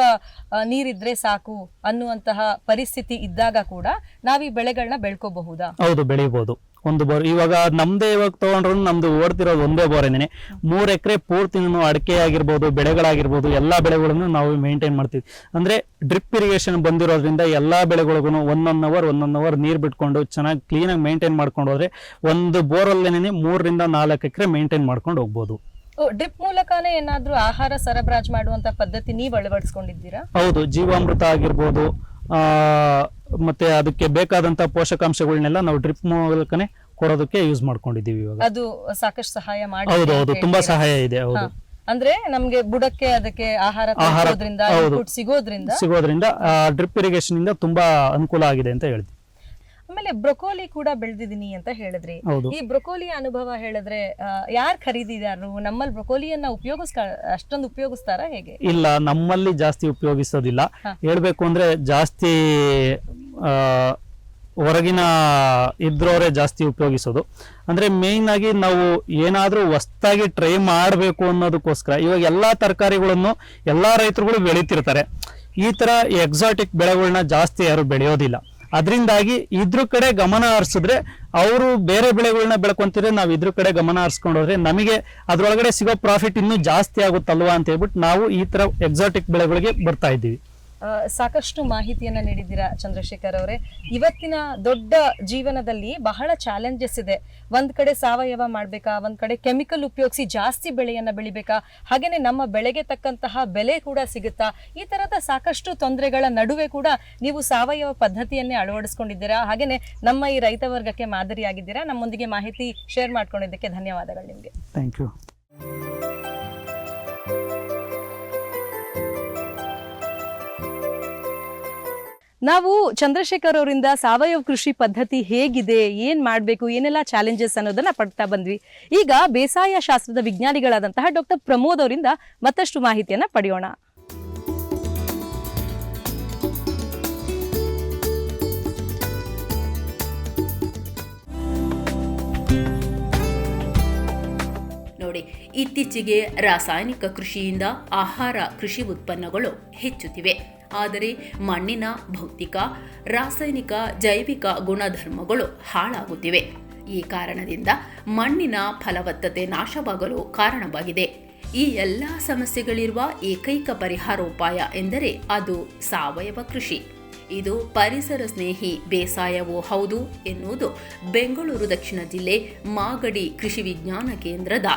ನೀರಿದ್ರೆ ಸಾಕು ಅನ್ನುವಂತಹ ಪರಿಸ್ಥಿತಿ ಇದ್ದಾಗ ಕೂಡ ನಾವ್ ಈ ಬೆಳೆಗಳನ್ನ ಬೆಳ್ಕೋಬಹುದಾ? ಹೌದು, ಬೆಳಿಬಹುದು. ಒಂದು ಬೋರ್. ಇವಾಗ ನಮ್ದೇ ಇವಾಗ ತೊಗೊಂಡ್ರು ನಮ್ದು ಓಡ್ತಿರೋದು ಒಂದೇ ಬೋರೇನೆ. 3 ಎಕರೆ ಪೂರ್ತಿನೂ ಅಡಿಕೆ ಆಗಿರ್ಬೋದು, ಬೆಳೆಗಳಾಗಿರ್ಬೋದು, ಎಲ್ಲ ಬೆಳೆಗಳನ್ನು ನಾವು ಮೇಂಟೈನ್ ಮಾಡ್ತೀವಿ. ಅಂದರೆ ಡ್ರಿಪ್ ಇರಿಗೇಷನ್ ಬಂದಿರೋದ್ರಿಂದ ಎಲ್ಲ ಬೆಳೆಗಳಿಗೂ 1 ಅವರ್ ನೀರು ಬಿಟ್ಕೊಂಡು ಚೆನ್ನಾಗಿ ಕ್ಲೀನಾಗಿ ಮೇಂಟೈನ್ ಮಾಡ್ಕೊಂಡು ಹೋದ್ರೆ ಒಂದು ಬೋರಲ್ಲೇನೆ 3 ರಿಂದ 4 ಎಕರೆ ಮೇಂಟೈನ್ ಮಾಡ್ಕೊಂಡು ಹೋಗ್ಬೋದು. ಡ್ರಿಪ್ ಮೂಲಕನೇ ಏನಾದ್ರೂ ಆಹಾರ ಸರಬರಾಜು ಮಾಡುವಂತ ಪದ್ಧತಿ ನೀವು ಅಳವಡಿಸ್ಕೊಂಡಿದ್ದೀರಾ? ಹೌದು, ಜೀವಾಮೃತ ಆಗಿರ್ಬೋದು, ಮತ್ತೆ ಅದಕ್ಕೆ ಬೇಕಾದಂತ ಪೋಷಕಾಂಶಗಳನ್ನೆಲ್ಲ ನಾವು ಡ್ರಿಪ್ ಮೂಲಕನೇ ಕೊಡೋದಕ್ಕೆ ಯೂಸ್ ಮಾಡ್ಕೊಂಡಿದ್ದೀವಿ. ಇವಾಗ ಅದು ಸಾಕಷ್ಟು ಸಹಾಯ ಮಾಡಿ. ಹೌದು, ತುಂಬಾ ಸಹಾಯ ಇದೆ. ಹೌದು, ಅಂದ್ರೆ ನಮ್ಗೆ ಬುಡಕ್ಕೆ ಅದಕ್ಕೆ ಆಹಾರ ಸಿಗೋದ್ರಿಂದ ಡ್ರಿಪ್ ಇರಿಗೇಷನ್ ಇಂದ ತುಂಬಾ ಅನುಕೂಲ ಆಗಿದೆ ಅಂತ ಹೇಳ್ತೀವಿ. ಆಮೇಲೆ ಬ್ರೊಕೋಲಿ ಕೂಡ ಬೆಳೆದಿದ್ದೀನಿ ಅಂತ ಹೇಳಿದ್ರಿ. ಈ ಬ್ರೊಕೋಲಿ ಅನುಭವ ಹೇಳಿದ್ರೆ ಯಾರು ಖರೀದಿದಾರರು? ನಮ್ಮಲ್ಲಿ ಬ್ರೊಕೋಲಿಯನ್ನ ಅಷ್ಟೊಂದು ಉಪಯೋಗಿಸ್ತಾರ ಹೇಗೆ? ಇಲ್ಲ, ನಮ್ಮಲ್ಲಿ ಜಾಸ್ತಿ ಉಪಯೋಗಿಸೋದಿಲ್ಲ. ಹೇಳ್ಬೇಕು ಅಂದ್ರೆ ಜಾಸ್ತಿ ಹೊರಗಿನ ಇದ್ರವರೇ ಜಾಸ್ತಿ ಉಪಯೋಗಿಸೋದು. ಅಂದ್ರೆ ಮೇಯ್ನ್ ಆಗಿ ನಾವು ಏನಾದ್ರೂ ಹೊಸದಾಗಿ ಟ್ರೈ ಮಾಡಬೇಕು ಅನ್ನೋದಕ್ಕೋಸ್ಕರ ಇವಾಗ ಎಲ್ಲಾ ತರಕಾರಿಗಳನ್ನು ಎಲ್ಲಾ ರೈತರುಗಳು ಬೆಳೀತಿರ್ತಾರೆ. ಈ ತರ ಎಕ್ಸಾಟಿಕ್ ಬೆಳೆಗಳನ್ನ ಜಾಸ್ತಿ ಯಾರು ಬೆಳೆಯೋದಿಲ್ಲ. ಅದರಿಂದಾಗಿ ಇದ್ರ ಕಡೆ ಗಮನ ಹರಿಸಿದ್ರೆ ಅವರು ಬೇರೆ ಬೆಳೆಗಳನ್ನ ಬೆಳ್ಕೊಂತಿದ್ರೆ ನಾವು ಇದ್ರ ಕಡೆ ಗಮನ ಹರಿಸ್ಕೊಂಡೋದ್ರೆ ನಮಗೆ ಅದ್ರೊಳಗಡೆ ಸಿಗೋ ಪ್ರಾಫಿಟ್ ಇನ್ನೂ ಜಾಸ್ತಿ ಆಗುತ್ತಲ್ವಾ ಅಂತ ಹೇಳ್ಬಿಟ್ಟು ನಾವು ಈ ತರ ಎಕ್ಸಾಟಿಕ್ ಬೆಳೆಗಳಿಗೆ ಬರ್ತಾ ಇದ್ದೀವಿ. ಸಾಕಷ್ಟು ಮಾಹಿತಿಯನ್ನ ನೀಡಿದ್ದೀರಾ ಚಂದ್ರಶೇಖರ್ ಅವರೇ. ಇವತ್ತಿನ ದೊಡ್ಡ ಜೀವನದಲ್ಲಿ ಬಹಳ ಚಾಲೆಂಜಸ್ ಇದೆ. ಒಂದ್ ಕಡೆ ಸಾವಯವ ಮಾಡ್ಬೇಕಾ, ಒಂದ್ ಕಡೆ ಕೆಮಿಕಲ್ ಉಪಯೋಗಿಸಿ ಜಾಸ್ತಿ ಬೆಳೆಯನ್ನ ಬೆಳಿಬೇಕಾ, ಹಾಗೇನೆ ನಮ್ಮ ಬೆಳೆಗೆ ತಕ್ಕಂತಹ ಬೆಲೆ ಕೂಡ ಸಿಗುತ್ತಾ, ಈ ತರದ ಸಾಕಷ್ಟು ತೊಂದರೆಗಳ ನಡುವೆ ಕೂಡ ನೀವು ಸಾವಯವ ಪದ್ಧತಿಯನ್ನೇ ಅಳವಡಿಸ್ಕೊಂಡಿದ್ದೀರಾ. ಹಾಗೇನೆ ನಮ್ಮ ಈ ರೈತ ವರ್ಗಕ್ಕೆ ಮಾದರಿಯಾಗಿದ್ದೀರಾ. ನಮ್ಮೊಂದಿಗೆ ಮಾಹಿತಿ ಶೇರ್ ಮಾಡ್ಕೊಂಡಿದ್ದಕ್ಕೆ ಧನ್ಯವಾದಗಳು ನಿಮ್ಗೆ. Thank you. ನಾವು ಚಂದ್ರಶೇಖರ್ ಅವರಿಂದ ಸಾವಯವ ಕೃಷಿ ಪದ್ಧತಿ ಹೇಗಿದೆ, ಏನ್ ಮಾಡಬೇಕು, ಏನೆಲ್ಲ ಚಾಲೆಂಜಸ್ ಅನ್ನೋದನ್ನ ಪಡ್ತಾ ಬಂದ್ವಿ. ಈಗ ಬೇಸಾಯ ಶಾಸ್ತ್ರದ ವಿಜ್ಞಾನಿಗಳಾದಂತಹ ಡಾಕ್ಟರ್ ಪ್ರಮೋದ್ ಅವರಿಂದ ಮತ್ತಷ್ಟು ಮಾಹಿತಿಯನ್ನ ಪಡೆಯೋಣ. ನೋಡಿ, ಇತ್ತೀಚೆಗೆ ರಾಸಾಯನಿಕ ಕೃಷಿಯಿಂದ ಆಹಾರ ಕೃಷಿ ಉತ್ಪನ್ನಗಳು ಹೆಚ್ಚುತ್ತಿವೆ. ಆದರೆ ಮಣ್ಣಿನ ಭೌತಿಕ, ರಾಸಾಯನಿಕ, ಜೈವಿಕ ಗುಣಧರ್ಮಗಳು ಹಾಳಾಗುತ್ತಿವೆ. ಈ ಕಾರಣದಿಂದ ಮಣ್ಣಿನ ಫಲವತ್ತತೆ ನಾಶವಾಗಲು ಕಾರಣವಾಗಿದೆ. ಈ ಎಲ್ಲ ಸಮಸ್ಯೆಗಳಿರುವ ಏಕೈಕ ಪರಿಹಾರೋಪಾಯ ಎಂದರೆ ಅದು ಸಾವಯವ ಕೃಷಿ. ಇದು ಪರಿಸರ ಸ್ನೇಹಿ ಬೇಸಾಯವೂ ಹೌದು ಎನ್ನುವುದು ಬೆಂಗಳೂರು ದಕ್ಷಿಣ ಜಿಲ್ಲೆ ಮಾಗಡಿ ಕೃಷಿ ವಿಜ್ಞಾನ ಕೇಂದ್ರದ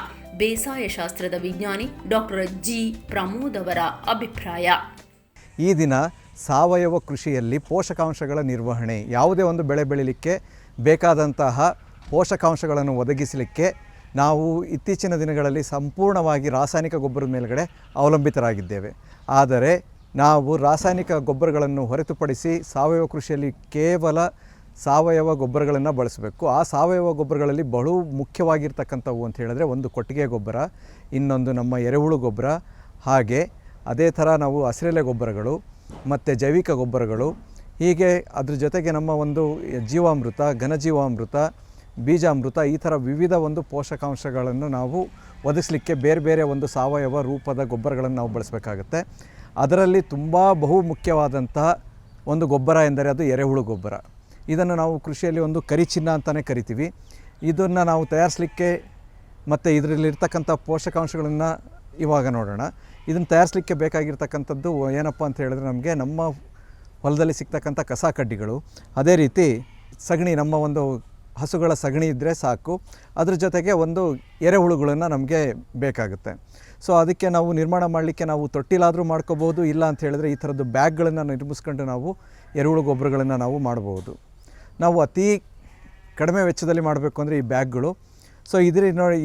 ಬೇಸಾಯ ಶಾಸ್ತ್ರದ ವಿಜ್ಞಾನಿ ಡಾಕ್ಟರ್ ಜಿ ಪ್ರಮೋದ್ ಅವರ ಅಭಿಪ್ರಾಯ. ಈ ದಿನ ಸಾವಯವ ಕೃಷಿಯಲ್ಲಿ ಪೋಷಕಾಂಶಗಳ ನಿರ್ವಹಣೆ, ಯಾವುದೇ ಒಂದು ಬೆಳೆ ಬೆಳೀಲಿಕ್ಕೆ ಬೇಕಾದಂತಹ ಪೋಷಕಾಂಶಗಳನ್ನು ಒದಗಿಸಲಿಕ್ಕೆ ನಾವು ಇತ್ತೀಚಿನ ದಿನಗಳಲ್ಲಿ ಸಂಪೂರ್ಣವಾಗಿ ರಾಸಾಯನಿಕ ಗೊಬ್ಬರದ ಮೇಲ್ಗಡೆ ಅವಲಂಬಿತರಾಗಿದ್ದೇವೆ. ಆದರೆ ನಾವು ರಾಸಾಯನಿಕ ಗೊಬ್ಬರಗಳನ್ನು ಹೊರತುಪಡಿಸಿ ಸಾವಯವ ಕೃಷಿಯಲ್ಲಿ ಕೇವಲ ಸಾವಯವ ಗೊಬ್ಬರಗಳನ್ನು ಬಳಸಬೇಕು. ಆ ಸಾವಯವ ಗೊಬ್ಬರಗಳಲ್ಲಿ ಬಹಳ ಮುಖ್ಯವಾಗಿರ್ತಕ್ಕಂಥವು ಅಂತ ಹೇಳಿದ್ರೆ, ಒಂದು ಕೊಟ್ಟಿಗೆ ಗೊಬ್ಬರ, ಇನ್ನೊಂದು ನಮ್ಮ ಎರೆಹುಳು ಗೊಬ್ಬರ, ಹಾಗೆ ಅದೇ ಥರ ನಾವು ಹಸಿರೆಲೆ ಗೊಬ್ಬರಗಳು ಮತ್ತು ಜೈವಿಕ ಗೊಬ್ಬರಗಳು, ಹೀಗೆ ಅದ್ರ ಜೊತೆಗೆ ನಮ್ಮ ಒಂದು ಜೀವಾಮೃತ, ಘನಜೀವಾಮೃತ, ಬೀಜಾಮೃತ, ಈ ಥರ ವಿವಿಧ ಒಂದು ಪೋಷಕಾಂಶಗಳನ್ನು ನಾವು ಒದಗಿಸಲಿಕ್ಕೆ ಬೇರೆ ಬೇರೆ ಒಂದು ಸಾವಯವ ರೂಪದ ಗೊಬ್ಬರಗಳನ್ನು ನಾವು ಬಳಸಬೇಕಾಗತ್ತೆ. ಅದರಲ್ಲಿ ತುಂಬ ಬಹು ಮುಖ್ಯವಾದಂತಹ ಒಂದು ಗೊಬ್ಬರ ಎಂದರೆ ಅದು ಎರೆಹುಳು ಗೊಬ್ಬರ. ಇದನ್ನು ನಾವು ಕೃಷಿಯಲ್ಲಿ ಒಂದು ಕರಿಚಿನ್ನ ಅಂತಲೇ ಕರಿತೀವಿ. ಇದನ್ನು ನಾವು ತಯಾರಿಸಲಿಕ್ಕೆ ಮತ್ತು ಇದರಲ್ಲಿರ್ತಕ್ಕಂಥ ಪೋಷಕಾಂಶಗಳನ್ನು ಇವಾಗ ನೋಡೋಣ. ಇದನ್ನು ತಯಾರಿಸಲಿಕ್ಕೆ ಬೇಕಾಗಿರ್ತಕ್ಕಂಥದ್ದು ಏನಪ್ಪ ಅಂತ ಹೇಳಿದ್ರೆ, ನಮಗೆ ನಮ್ಮ ಹೊಲದಲ್ಲಿ ಸಿಗ್ತಕ್ಕಂಥ ಕಸ ಕಡ್ಡಿಗಳು, ಅದೇ ರೀತಿ ಸಗಣಿ, ನಮ್ಮ ಒಂದು ಹಸುಗಳ ಸಗಣಿ ಇದ್ದರೆ ಸಾಕು. ಅದ್ರ ಜೊತೆಗೆ ಒಂದು ಎರೆಹುಳುಗಳನ್ನು ನಮಗೆ ಬೇಕಾಗುತ್ತೆ. ಸೊ ಅದಕ್ಕೆ ನಾವು ನಿರ್ಮಾಣ ಮಾಡಲಿಕ್ಕೆ ನಾವು ತೊಟ್ಟಿಲಾದರೂ ಮಾಡ್ಕೋಬೋದು, ಇಲ್ಲ ಅಂತ ಹೇಳಿದ್ರೆ ಈ ಥರದ್ದು ಬ್ಯಾಗ್ಗಳನ್ನು ನಿರ್ಮಿಸ್ಕೊಂಡು ನಾವು ಎರೆಹುಳು ಗೊಬ್ಬರಗಳನ್ನು ನಾವು ಮಾಡ್ಬೋದು. ನಾವು ಅತಿ ಕಡಿಮೆ ವೆಚ್ಚದಲ್ಲಿ ಮಾಡಬೇಕು ಅಂದರೆ ಈ ಬ್ಯಾಗ್ಗಳು. ಸೊ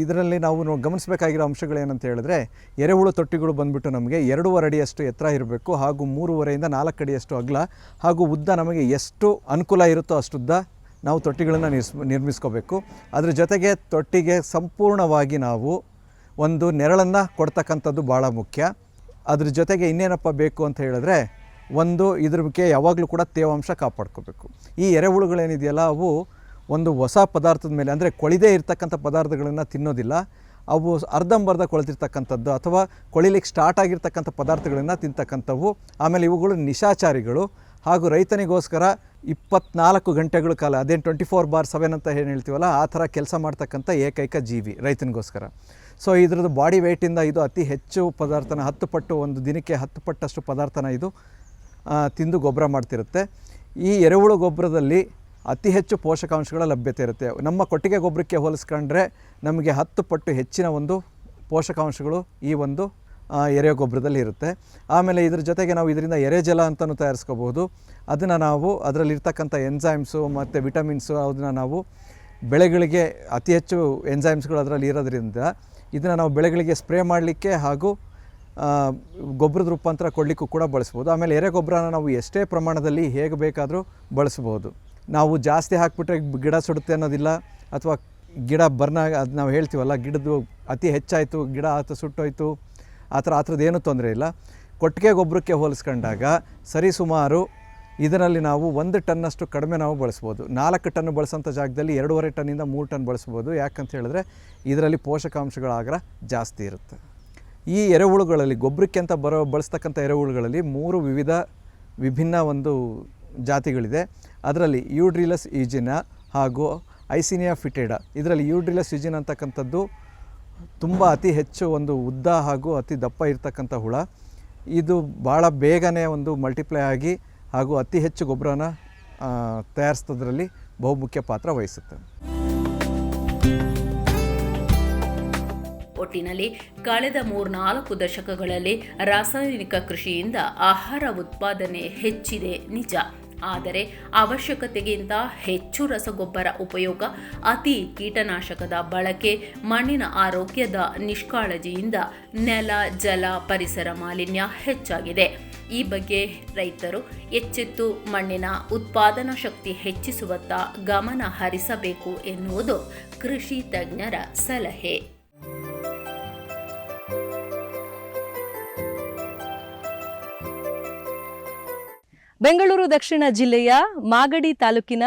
ಇದರಲ್ಲಿ ನಾವು ಗಮನಿಸಬೇಕಾಗಿರೋ ಅಂಶಗಳೇನಂತ ಹೇಳಿದ್ರೆ, ಎರೆಹುಳು ತೊಟ್ಟಿಗಳು ಬಂದುಬಿಟ್ಟು ನಮಗೆ 2.5 ಅಡಿಯಷ್ಟು ಎತ್ತರ ಇರಬೇಕು, ಹಾಗೂ 3.5ರಿಂದ 4 ಅಡಿಯಷ್ಟು ಅಗಲ, ಹಾಗೂ ಉದ್ದ ನಮಗೆ ಎಷ್ಟು ಅನುಕೂಲ ಇರುತ್ತೋ ಅಷ್ಟುದ್ದ ನಾವು ತೊಟ್ಟಿಗಳನ್ನು ನಿರ್ಮಿಸ್ಕೋಬೇಕು. ಅದ್ರ ಜೊತೆಗೆ ತೊಟ್ಟಿಗೆ ಸಂಪೂರ್ಣವಾಗಿ ನಾವು ಒಂದು ನೆರಳನ್ನು ಕೊಡ್ತಕ್ಕಂಥದ್ದು ಭಾಳ ಮುಖ್ಯ. ಅದ್ರ ಜೊತೆಗೆ ಇನ್ನೇನಪ್ಪ ಬೇಕು ಅಂತ ಹೇಳಿದ್ರೆ, ಒಂದು ಇದ್ರ ಬಗ್ಗೆ ಯಾವಾಗಲೂ ಕೂಡ ತೇವಾಂಶ ಕಾಪಾಡ್ಕೋಬೇಕು. ಈ ಎರೆಹುಳುಗಳೇನಿದೆಯಲ್ಲ, ಅವು ಒಂದು ಹೊಸ ಪದಾರ್ಥದ ಮೇಲೆ, ಅಂದರೆ ಕೊಳಿದೇ ಇರ್ತಕ್ಕಂಥ ಪದಾರ್ಥಗಳನ್ನು ತಿನ್ನೋದಿಲ್ಲ. ಅವು ಅರ್ಧಂಬರ್ಧ ಕೊಳೆತಿರ್ತಕ್ಕಂಥದ್ದು ಅಥವಾ ಕೊಳಿಲಿಕ್ಕೆ ಸ್ಟಾರ್ಟ್ ಆಗಿರ್ತಕ್ಕಂಥ ಪದಾರ್ಥಗಳನ್ನು ತಿಂತಕ್ಕಂಥವು. ಆಮೇಲೆ ಇವುಗಳು ನಿಶಾಚಾರಿಗಳು, ಹಾಗೂ ರೈತನಿಗೋಸ್ಕರ 24 ಗಂಟೆಗಳ ಕಾಲ, ಅದೇನು 24/7 ಅಂತ ಏನು ಹೇಳ್ತೀವಲ್ಲ, ಆ ಥರ ಕೆಲಸ ಮಾಡ್ತಕ್ಕಂಥ ಏಕೈಕ ಜೀವಿ ರೈತನಿಗೋಸ್ಕರ. ಸೊ ಇದ್ರದ್ದು ಬಾಡಿ ವೆಯ್ಟಿಂದ ಇದು ಅತಿ ಹೆಚ್ಚು ಪದಾರ್ಥನ 10 ಪಟ್ಟು, ಒಂದು ದಿನಕ್ಕೆ 10 ಪಟ್ಟಷ್ಟು ಪದಾರ್ಥನ ಇದು ತಿಂದು ಗೊಬ್ಬರ ಮಾಡ್ತಿರುತ್ತೆ. ಈ ಎರೆಹುಳು ಗೊಬ್ಬರದಲ್ಲಿ ಅತಿ ಹೆಚ್ಚು ಪೋಷಕಾಂಶಗಳ ಲಭ್ಯತೆ ಇರುತ್ತೆ. ನಮ್ಮ ಕೊಟ್ಟಿಗೆ ಗೊಬ್ಬರಕ್ಕೆ ಹೋಲಿಸ್ಕೊಂಡ್ರೆ ನಮಗೆ 10 ಪಟ್ಟು ಹೆಚ್ಚಿನ ಒಂದು ಪೋಷಕಾಂಶಗಳು ಈ ಒಂದು ಎರೆ ಗೊಬ್ಬರದಲ್ಲಿ ಇರುತ್ತೆ. ಆಮೇಲೆ ಇದ್ರ ಜೊತೆಗೆ ನಾವು ಇದರಿಂದ ಎರೆಜಲ ಅಂತಲೂ ತಯಾರಿಸ್ಕೋಬೋದು. ಅದನ್ನು ನಾವು ಅದರಲ್ಲಿರ್ತಕ್ಕಂಥ ಎನ್ಸೈಮ್ಸು ಮತ್ತು ವಿಟಮಿನ್ಸು ಅದನ್ನು ನಾವು ಬೆಳೆಗಳಿಗೆ ಅತಿ ಹೆಚ್ಚು ಎನ್ಸೈಮ್ಸ್ಗಳು ಅದರಲ್ಲಿ ಇರೋದ್ರಿಂದ ಇದನ್ನು ನಾವು ಬೆಳೆಗಳಿಗೆ ಸ್ಪ್ರೇ ಮಾಡಲಿಕ್ಕೆ ಹಾಗೂ ಗೊಬ್ಬರದ ರೂಪಾಂತರ ಕೊಡಲಿಕ್ಕೂ ಕೂಡ ಬಳಸ್ಬೋದು. ಆಮೇಲೆ ಎರೆ ಗೊಬ್ಬರನ ನಾವು ಎಷ್ಟೇ ಪ್ರಮಾಣದಲ್ಲಿ ಹೇಗೆ ಬೇಕಾದರೂ ಬಳಸ್ಬೋದು. ನಾವು ಜಾಸ್ತಿ ಹಾಕಿಬಿಟ್ರೆ ಗಿಡ ಸುಡುತ್ತೆ ಅನ್ನೋದಿಲ್ಲ, ಅಥವಾ ಗಿಡ ಅದು ನಾವು ಹೇಳ್ತೀವಲ್ಲ, ಗಿಡದ್ದು ಅತಿ ಹೆಚ್ಚಾಯಿತು, ಗಿಡ ಸುಟ್ಟೋಯ್ತು, ಆ ಥರದ್ದು ಏನೂ ತೊಂದರೆ ಇಲ್ಲ. ಕೊಟ್ಟಿಗೆ ಗೊಬ್ಬರಕ್ಕೆ ಹೋಲಿಸ್ಕೊಂಡಾಗ ಸರಿಸುಮಾರು ಇದರಲ್ಲಿ ನಾವು 1 ಟನ್ನಷ್ಟು ಕಡಿಮೆ ನಾವು ಬಳಸ್ಬೋದು. 4 ಟನ್ ಬಳಸೋಂಥ ಜಾಗದಲ್ಲಿ 2.5 ಟನ್ನಿಂದ 3 ಟನ್ ಬಳಸ್ಬೋದು. ಯಾಕಂತ ಹೇಳಿದ್ರೆ ಇದರಲ್ಲಿ ಪೋಷಕಾಂಶಗಳ ಆಗ್ರ ಜಾಸ್ತಿ ಇರುತ್ತೆ. ಈ ಎರೆಹುಳುಗಳಲ್ಲಿ ಗೊಬ್ಬರಕ್ಕೆ ಅಂತ ಬಳಸ್ತಕ್ಕಂಥ ಎರೆಹುಳುಗಳಲ್ಲಿ 3 ವಿಭಿನ್ನ ಒಂದು ಜಾತಿಗಳಿದೆ. ಅದರಲ್ಲಿ ಯೂಡ್ರಿಲಸ್ ಈಜಿನಾ ಹಾಗೂ ಐಸಿನಿಯಾ ಫಿಟೆಡಾ. ಇದರಲ್ಲಿ ಯೂಡ್ರಿಲಸ್ ಈಜಿನಾ ಅಂತಕ್ಕಂಥದ್ದು ತುಂಬ ಅತಿ ಹೆಚ್ಚು ಒಂದು ಉದ್ದ ಹಾಗೂ ಅತಿ ದಪ್ಪ ಇರ್ತಕ್ಕಂಥ ಹುಳ. ಇದು ಭಾಳ ಬೇಗನೆ ಒಂದು ಮಲ್ಟಿಪ್ಲೈ ಆಗಿ ಹಾಗೂ ಅತಿ ಹೆಚ್ಚು ಗೊಬ್ಬರನ ತಯಾರಿಸೋದ್ರಲ್ಲಿ ಬಹುಮುಖ್ಯ ಪಾತ್ರ ವಹಿಸುತ್ತೆ. ಒಟ್ಟಿನಲ್ಲಿ ಕಳೆದ 3-4 ದಶಕಗಳಲ್ಲಿ ರಾಸಾಯನಿಕ ಕೃಷಿಯಿಂದ ಆಹಾರ ಉತ್ಪಾದನೆ ಹೆಚ್ಚಿದೆ ನಿಜ. ಆದರೆ ಅವಶ್ಯಕತೆಗಿಂತ ಹೆಚ್ಚು ರಸಗೊಬ್ಬರ ಉಪಯೋಗ, ಅತಿ ಕೀಟನಾಶಕದ ಬಳಕೆ, ಮಣ್ಣಿನ ಆರೋಗ್ಯದ ನಿಷ್ಕಾಳಜಿಯಿಂದ ನೆಲ, ಜಲ, ಪರಿಸರ ಮಾಲಿನ್ಯ ಹೆಚ್ಚಾಗಿದೆ. ಈ ಬಗ್ಗೆ ರೈತರು ಎಚ್ಚೆತ್ತು ಮಣ್ಣಿನ ಉತ್ಪಾದನಾ ಶಕ್ತಿ ಹೆಚ್ಚಿಸುವತ್ತ ಗಮನ ಹರಿಸಬೇಕು ಎನ್ನುವುದು ಕೃಷಿ ತಜ್ಞರ ಸಲಹೆ. ಬೆಂಗಳೂರು ದಕ್ಷಿಣ ಜಿಲ್ಲೆಯ ಮಾಗಡಿ ತಾಲೂಕಿನ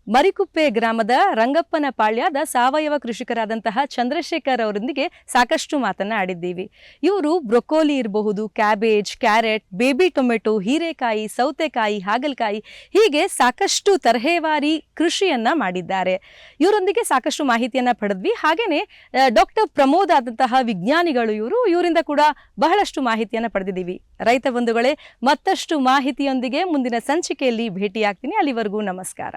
ಮರಿಕುಪ್ಪೆ ಗ್ರಾಮದ ರಂಗಪ್ಪನ ಪಾಳ್ಯದ ಸಾವಯವ ಕೃಷಿಕರಾದಂತಹ ಚಂದ್ರಶೇಖರ್ ಅವರೊಂದಿಗೆ ಸಾಕಷ್ಟು ಮಾತನಾಡಿದ್ದೀವಿ. ಇವರು ಬ್ರೊಕೋಲಿ ಇರಬಹುದು, ಕ್ಯಾಬೇಜ್, ಕ್ಯಾರೆಟ್, ಬೇಬಿ ಟೊಮೆಟೊ, ಹೀರೆಕಾಯಿ, ಸೌತೆಕಾಯಿ, ಹಾಗಲಕಾಯಿ ಹೀಗೆ ಸಾಕಷ್ಟು ತರಹೇವಾರಿ ಕೃಷಿಯನ್ನ ಮಾಡಿದ್ದಾರೆ. ಇವರೊಂದಿಗೆ ಸಾಕಷ್ಟು ಮಾಹಿತಿಯನ್ನ ಪಡೆದ್ವಿ. ಹಾಗೇನೆ ಡಾಕ್ಟರ್ ಪ್ರಮೋದ್ ಆದಂತಹ ವಿಜ್ಞಾನಿಗಳು ಇವರಿಂದ ಕೂಡ ಬಹಳಷ್ಟು ಮಾಹಿತಿಯನ್ನ ಪಡೆದಿದ್ದೀವಿ. ರೈತ ಬಂಧುಗಳೇ, ಮತ್ತಷ್ಟು ಮಾಹಿತಿಯೊಂದಿಗೆ ಮುಂದಿನ ಸಂಚಿಕೆಯಲ್ಲಿ ಭೇಟಿಯಾಗ್ತೀನಿ. ಅಲ್ಲಿವರೆಗೂ ನಮಸ್ಕಾರ.